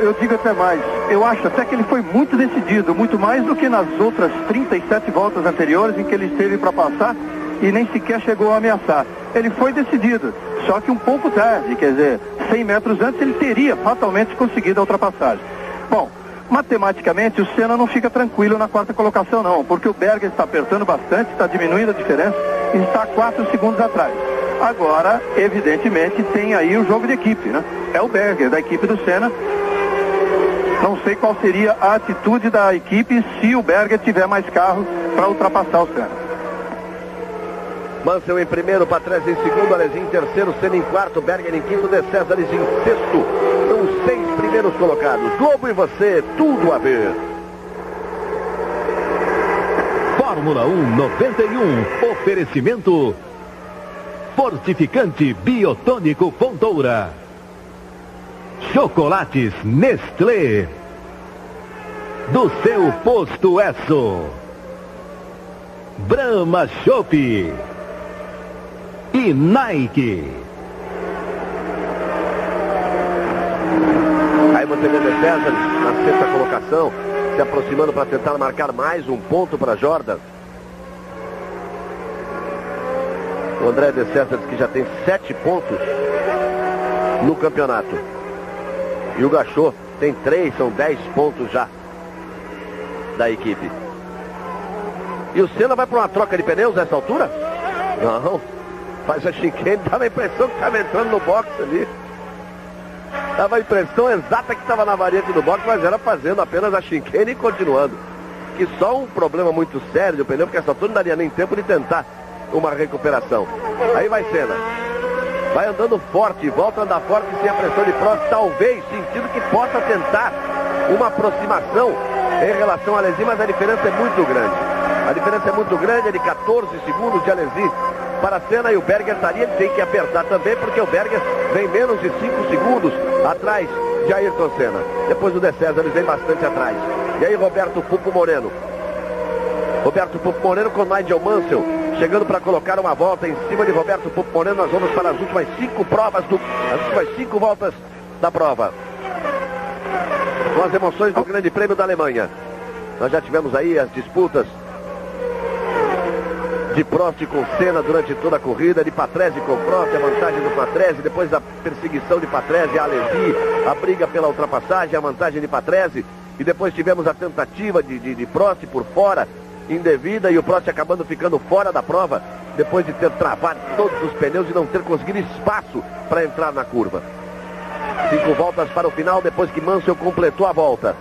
Eu digo até mais, eu acho até que ele foi muito decidido, muito mais do que nas outras 37 voltas anteriores em que ele esteve para passar e nem sequer chegou a ameaçar. Ele foi decidido, só que um pouco tarde, quer dizer, 100 metros antes ele teria fatalmente conseguido a ultrapassagem. Bom, matematicamente o Senna não fica tranquilo na quarta colocação não, porque o Berger está apertando bastante, está diminuindo a diferença e está 4 segundos atrás. Agora, evidentemente, tem aí o jogo de equipe, né? É o Berger, da equipe do Senna, Não sei qual seria a atitude da equipe se o Berger tiver mais carro para ultrapassar o Senna. Mansell em primeiro, Patrese em segundo, Alesi em terceiro, Senna em quarto, Berger em quinto, De Césares em sexto. São os 6 primeiros colocados. Globo e você, tudo a ver. Fórmula 1 91. Oferecimento Fortificante Biotônico Fontoura. Chocolates Nestlé. Do seu posto Esso. Brahma Chopp. E Nike. Aí você vê De Césares na sexta colocação, se aproximando para tentar marcar mais um ponto para Jordan. O André De Césares, que já tem 7 pontos no campeonato. E o Gachot tem 3, são 10 pontos já da equipe. E o Senna vai para uma troca de pneus nessa altura? Não. Faz a chicane, dava a impressão que estava entrando no box ali. Dava a impressão exata que estava na variante do box, mas era fazendo apenas a chicane e continuando. Que só um problema muito sério do pneu, porque essa altura não daria nem tempo de tentar uma recuperação. Aí vai Senna. Vai andando forte, volta a andar forte sem a pressão de Prost, talvez sentindo que possa tentar uma aproximação em relação a Alesi, mas a diferença é muito grande. A diferença é muito grande, é de 14 segundos de Alesi para Senna, e o Berger tem que apertar também, porque o Berger vem menos de 5 segundos atrás de Ayrton Senna. Depois o De Césares vem bastante atrás. E aí Roberto Pupo Moreno. Roberto Pupo Moreno com Nigel Mansell chegando para colocar uma volta em cima de Roberto Pupo Moreno. Nós vamos para as últimas 5 provas, as últimas 5 voltas da prova. Com as emoções do Grande Prêmio da Alemanha. Nós já tivemos aí as disputas de Prost com Senna durante toda a corrida, de Patrese com Prost, a vantagem do Patrese, depois da perseguição de Patrese, a Alesi, a briga pela ultrapassagem, a vantagem de Patrese, e depois tivemos a tentativa de Prost por fora, indevida, e o Prost acabando ficando fora da prova, depois de ter travado todos os pneus e não ter conseguido espaço para entrar na curva. 5 voltas para o final, depois que Mansell completou a volta.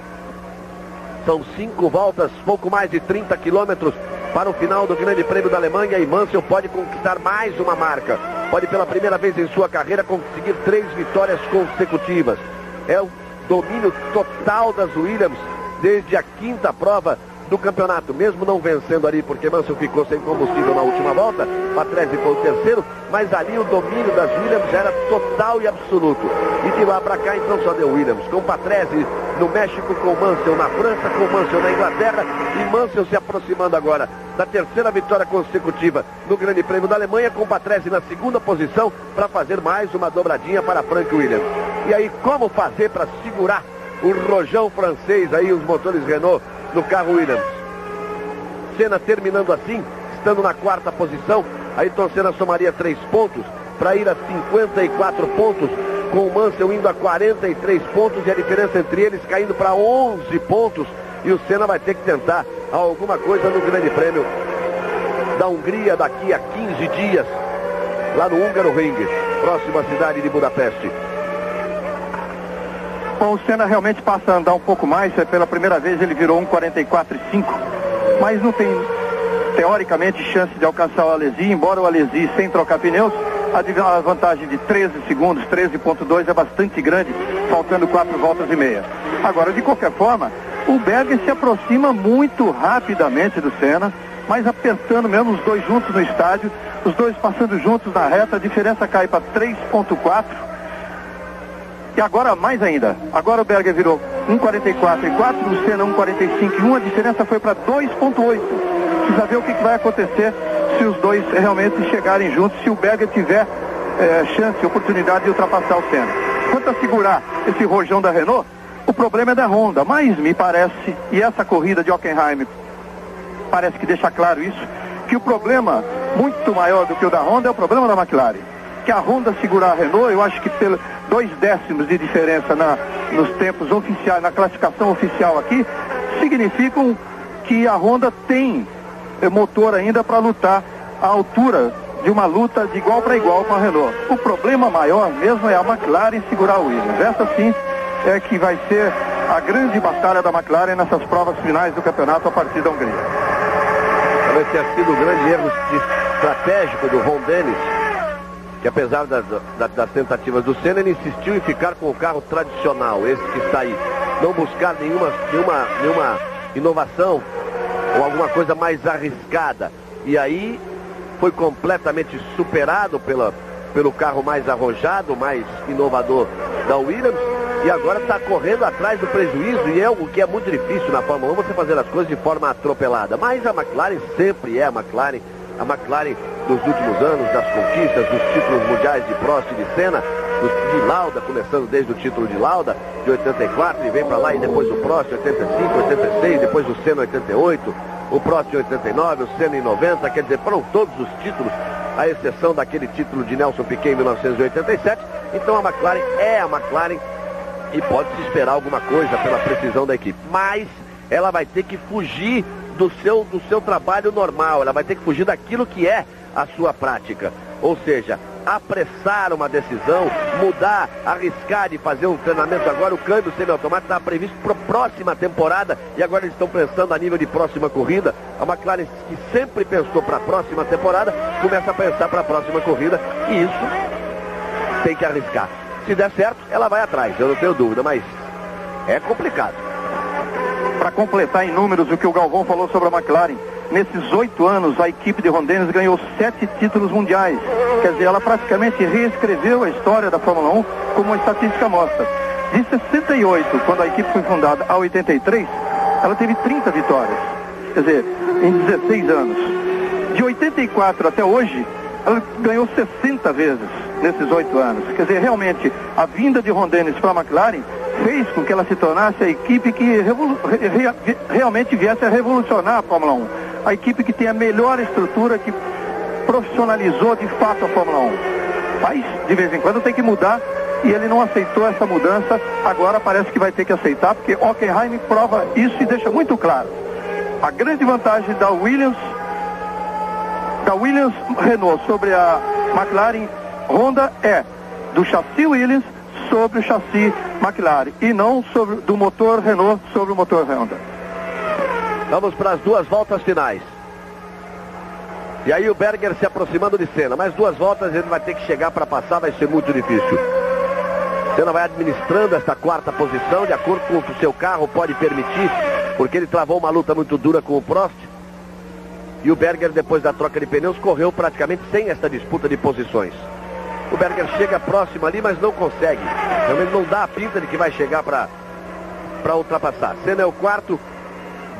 São 5 voltas, pouco mais de 30 quilômetros para o final do Grande Prêmio da Alemanha, e Mansell pode conquistar mais uma marca. Pode pela primeira vez em sua carreira conseguir 3 vitórias consecutivas. É o domínio total das Williams desde a 5ª prova do campeonato, mesmo não vencendo ali, porque Mansell ficou sem combustível na última volta, Patrese foi o terceiro, mas ali o domínio das Williams era total e absoluto. E de lá para cá então só deu Williams, com Patrese no México, com Mansell na França, com Mansell na Inglaterra, e Mansell se aproximando agora da 3ª vitória consecutiva no Grande Prêmio da Alemanha, com Patrese na 2ª posição para fazer mais uma dobradinha para Frank Williams. E aí como fazer para segurar o rojão francês aí, os motores Renault no carro Williams? Senna terminando assim, estando na 4ª posição, Ayrton Senna somaria 3 pontos para ir a 54 pontos, com o Mansell indo a 43 pontos e a diferença entre eles caindo para 11 pontos, e o Senna vai ter que tentar alguma coisa no Grande Prêmio da Hungria daqui a 15 dias, lá no Hungaroring, próximo à cidade de Budapeste. Bom, o Senna realmente passa a andar um pouco mais, pela primeira vez ele virou 1:44.5, mas não tem, teoricamente, chance de alcançar o Alesi, embora o Alesi, sem trocar pneus, a vantagem de 13 segundos, 13.2 é bastante grande, faltando 4 voltas e meia. Agora, de qualquer forma, o Berger se aproxima muito rapidamente do Senna, mas apertando mesmo os dois juntos no estádio, os dois passando juntos na reta, a diferença cai para 3.4. E agora mais ainda, agora o Berger virou 1:44.4, o Senna 1:45.1, a diferença foi para 2.8. Precisa ver o que vai acontecer se os dois realmente chegarem juntos, se o Berger tiver chance, oportunidade de ultrapassar o Senna. Quanto a segurar esse rojão da Renault, o problema é da Honda, mas me parece, e essa corrida de Hockenheim parece que deixa claro isso, que o problema muito maior do que o da Honda é o problema da McLaren. Que a Honda segurar a Renault, eu acho que pelo 2 décimos de diferença nos tempos oficiais, na classificação oficial aqui, significam que a Honda tem motor ainda para lutar à altura de uma luta de igual para igual com a Renault. O problema maior mesmo é a McLaren segurar o Williams. Essa sim é que vai ser a grande batalha da McLaren nessas provas finais do campeonato a partir da Hungria. Talvez tenha sido o grande erro estratégico do Ron Dennis, que apesar das tentativas do Senna, ele insistiu em ficar com o carro tradicional, esse que está aí. Não buscar nenhuma inovação ou alguma coisa mais arriscada. E aí foi completamente superado pelo carro mais arrojado, mais inovador da Williams, e agora está correndo atrás do prejuízo, e é algo que é muito difícil na Fórmula 1, você fazer as coisas de forma atropelada. Mas a McLaren sempre é a McLaren dos últimos anos, das conquistas, dos títulos mundiais de Prost e de Senna, de Lauda, começando desde o título de Lauda, de 84, e vem para lá, e depois o Prost, 85, 86, depois o Senna, 88, o Prost em 89, o Senna em 90, quer dizer, foram todos os títulos, à exceção daquele título de Nelson Piquet em 1987. Então a McLaren é a McLaren e pode-se esperar alguma coisa pela precisão da equipe. Mas ela vai ter que fugir do seu trabalho normal, ela vai ter que fugir daquilo que é a sua prática. Ou seja, apressar uma decisão, mudar, arriscar de fazer um treinamento. Agora o câmbio semiautomático estava previsto para a próxima temporada e agora eles estão pensando a nível de próxima corrida. A McLaren, que sempre pensou para a próxima temporada, começa a pensar para a próxima corrida, e isso tem que arriscar. Se der certo, ela vai atrás, eu não tenho dúvida, mas é complicado. Para completar em números o que o Galvão falou sobre a McLaren, nesses 8 anos a equipe de Ron Dennis ganhou 7 títulos mundiais. Quer dizer, ela praticamente reescreveu a história da Fórmula 1, como a estatística mostra. De 68, quando a equipe foi fundada, a 83, ela teve 30 vitórias. Quer dizer, em 16 anos. De 84 até hoje, ela ganhou 60 vezes nesses 8 anos. Quer dizer, realmente, a vinda de Ron Dennis para a McLaren fez com que ela se tornasse a equipe que realmente viesse a revolucionar a Fórmula 1. A equipe que tem a melhor estrutura, que profissionalizou de fato a Fórmula 1. Mas, de vez em quando, tem que mudar, e ele não aceitou essa mudança. Agora parece que vai ter que aceitar, porque Hockenheim prova isso e deixa muito claro. A grande vantagem da Williams Renault sobre a McLaren Honda é do chassi Williams sobre o chassi McLaren, e não do motor Renault sobre o motor Honda. Vamos para as 2 voltas finais. E aí o Berger se aproximando de Senna. Mais 2 voltas ele vai ter que chegar para passar, vai ser muito difícil. Senna vai administrando esta 4ª posição de acordo com o que o seu carro pode permitir, porque ele travou uma luta muito dura com o Prost. E o Berger, depois da troca de pneus, correu praticamente sem essa disputa de posições. O Berger chega próximo ali, mas não consegue. Realmente não dá a pinta de que vai chegar para ultrapassar. Senna é o 4º,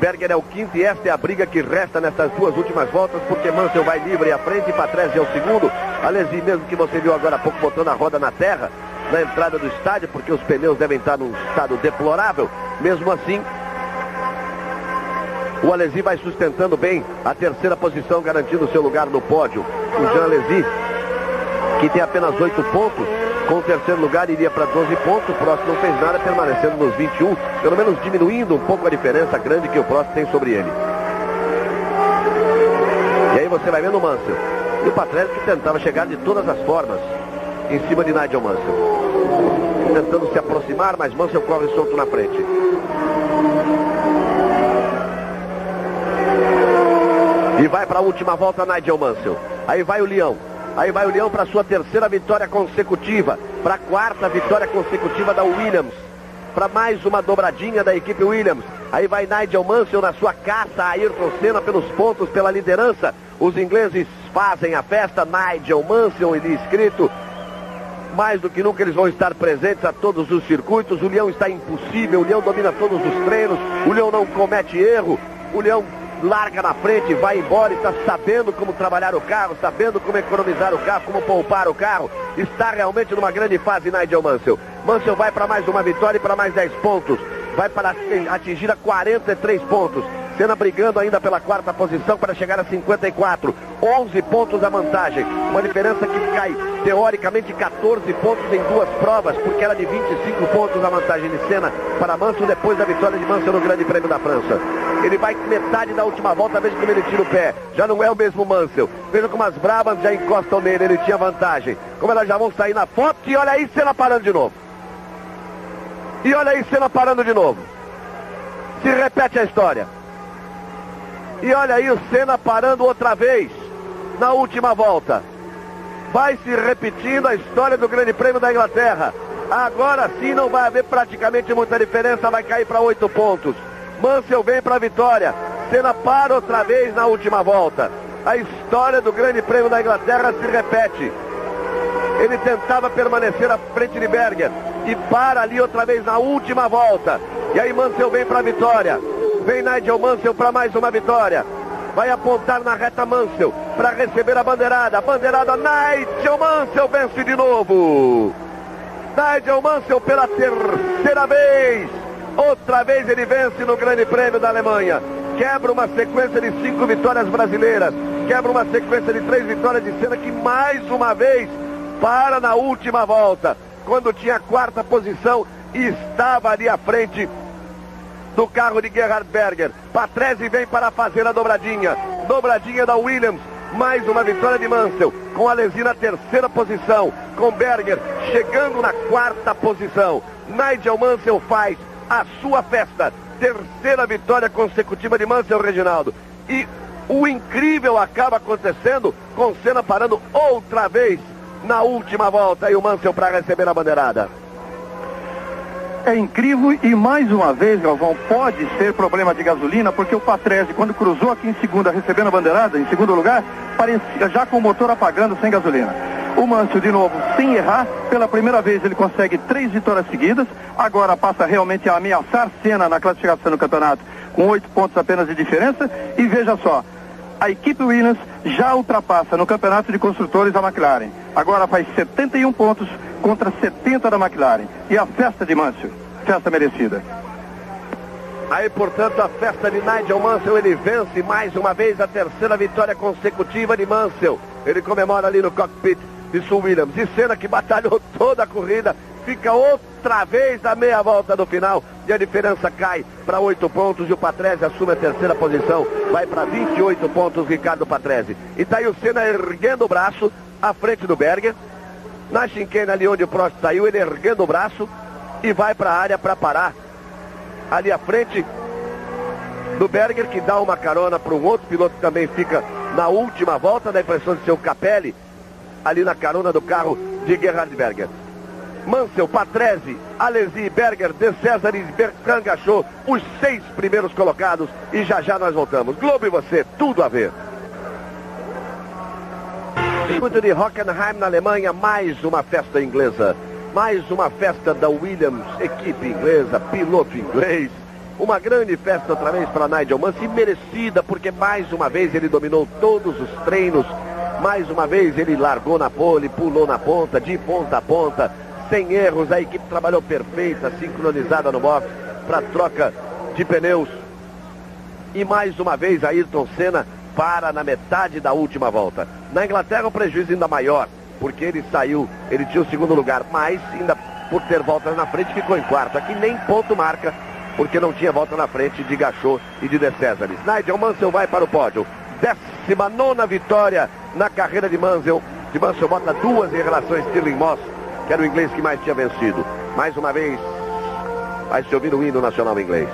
Berger é o 5º, e esta é a briga que resta nessas 2 últimas voltas, porque Mansell vai livre à frente e Patrese é o 2º. Alesi, mesmo que você viu agora há pouco botando a roda na terra, na entrada do estádio, porque os pneus devem estar num estado deplorável, mesmo assim, o Alesi vai sustentando bem a 3ª posição, garantindo seu lugar no pódio. O Jean Alesi, que tem apenas 8 pontos, com o 3º lugar iria para 12 pontos. O Prost não fez nada, permanecendo nos 21, pelo menos diminuindo um pouco a diferença grande que o Prost tem sobre ele. E aí você vai vendo o Mansell e o Patrese, que tentava chegar de todas as formas em cima de Nigel Mansell, tentando se aproximar, mas Mansell corre solto na frente. E vai para a última volta Nigel Mansell. Aí vai o Leão. Aí vai o Leão para sua 3ª vitória consecutiva, para a 4ª vitória consecutiva da Williams, para mais uma dobradinha da equipe Williams. Aí vai Nigel Mansell na sua caça a Ayrton Senna pelos pontos, pela liderança. Os ingleses fazem a festa. Nigel Mansell e escrito, mais do que nunca eles vão estar presentes a todos os circuitos. O Leão está impossível, o Leão domina todos os treinos, o Leão não comete erro, o Leão larga na frente, vai embora e está sabendo como trabalhar o carro, sabendo como economizar o carro, como poupar o carro. Está realmente numa grande fase Nigel Mansell. Mansell vai para mais uma vitória e para mais 10 pontos. Vai para atingir a 43 pontos. Senna brigando ainda pela 4ª posição para chegar a 54. 11 pontos a vantagem. Uma diferença que cai, teoricamente, 14 pontos em 2 provas, porque era de 25 pontos a vantagem de Senna para Mansell depois da vitória de Mansell no Grande Prêmio da França. Ele vai metade da última volta, veja como ele tira o pé. Já não é o mesmo Mansell. Veja como as Brabhams já encostam nele, ele tinha vantagem. Como elas já vão sair na foto, e olha aí, Senna parando de novo. E olha aí, Senna parando de novo. Se repete a história. E olha aí o Senna parando outra vez na última volta. Vai se repetindo a história do Grande Prêmio da Inglaterra. Agora sim não vai haver praticamente muita diferença, vai cair para 8 pontos. Mansell vem para a vitória. Senna para outra vez na última volta. A história do Grande Prêmio da Inglaterra se repete. Ele tentava permanecer à frente de Berger e para ali outra vez na última volta. E aí Mansell vem para a vitória. Vem Nigel Mansell para mais uma vitória. Vai apontar na reta Mansell para receber a bandeirada. A bandeirada, Nigel Mansell vence de novo. Nigel Mansell pela terceira vez. Outra vez ele vence no Grande Prêmio da Alemanha. Quebra uma sequência de 5 vitórias brasileiras. Quebra uma sequência de 3 vitórias de Senna, que mais uma vez para na última volta, quando tinha a 4ª posição e estava ali à frente do carro de Gerhard Berger. Patrese vem para fazer a dobradinha. Dobradinha da Williams. Mais uma vitória de Mansell, com Alesi na 3ª posição, com Berger chegando na 4ª posição. Nigel Mansell faz a sua festa. 3ª vitória consecutiva de Mansell, Reginaldo. E o incrível acaba acontecendo com Senna parando outra vez na última volta. E o Mansell para receber a bandeirada. É incrível e mais uma vez, Galvão, pode ser problema de gasolina, porque o Patrese, quando cruzou aqui em segunda, recebendo a bandeirada, em segundo lugar, parecia já com o motor apagando, sem gasolina. O Mansell, de novo, sem errar, pela primeira vez ele consegue 3 vitórias seguidas, agora passa realmente a ameaçar Senna na classificação do campeonato, com 8 pontos apenas de diferença, e veja só, a equipe Williams já ultrapassa no campeonato de construtores a McLaren. Agora faz 71 pontos contra 70 da McLaren. E a festa de Mansell, festa merecida. Aí, portanto, a festa de Nigel Mansell, ele vence mais uma vez a 3ª vitória consecutiva de Mansell. Ele comemora ali no cockpit de Sue Williams. E Senna, que batalhou toda a corrida, fica outra vez a meia volta do final. E a diferença cai para 8 pontos e o Patrese assume a 3ª posição. Vai para 28 pontos, Ricardo Patrese. E tá aí o Senna erguendo o braço à frente do Berger. Na chicane ali onde o Prost saiu, ele erguendo o braço e vai para a área para parar. Ali à frente do Berger, que dá uma carona para um outro piloto que também fica na última volta, da impressão de ser o Capelli, ali na carona do carro de Gerhard Berger. Mansell, Patrese, Alesi, Berger, De Cesaris, Bertrand Gachot, os 6 primeiros colocados, e já já nós voltamos. Globo e você, tudo a ver. Circuito de Hockenheim na Alemanha, mais uma festa inglesa. Mais uma festa da Williams, equipe inglesa, piloto inglês. Uma grande festa outra vez para Nigel Mansell, merecida, porque mais uma vez ele dominou todos os treinos. Mais uma vez ele largou na pole, pulou na ponta, de ponta a ponta, sem erros. A equipe trabalhou perfeita, sincronizada no box para troca de pneus. E mais uma vez Ayrton Senna para na metade da última volta. Na Inglaterra o prejuízo ainda maior, porque ele saiu, ele tinha o 2º lugar, mas ainda por ter voltas na frente ficou em 4º. Aqui nem ponto marca, porque não tinha volta na frente de Gachot e de De Cesaris. Nigel Mansell vai para o pódio. 19ª vitória na carreira de Mansell. De Mansell bota 2 em relação a Stirling Moss, que era o inglês que mais tinha vencido. Mais uma vez vai se ouvir o hino nacional inglês.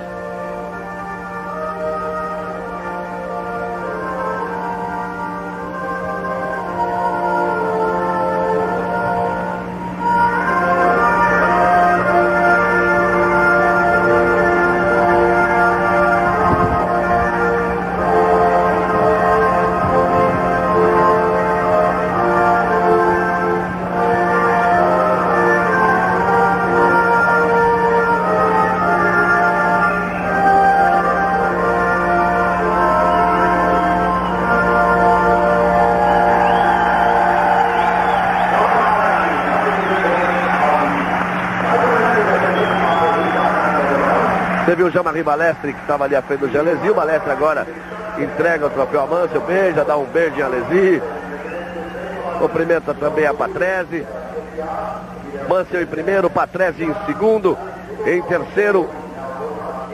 Você viu o Jean-Marie Balestre, que estava ali à frente do Jean Alesi. O Balestre agora entrega o troféu a Mansell, beija, dá um beijo em Alesi. Cumprimenta também a Patrese. Mansell em primeiro, Patrese em segundo. Em terceiro,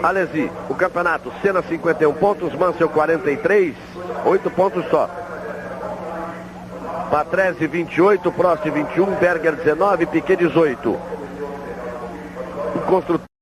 Alesi. O campeonato, Senna 51 pontos, Mansell 43, 8 pontos só. Patrese 28, Prost 21, Berger 19, Piquet 18. construtor.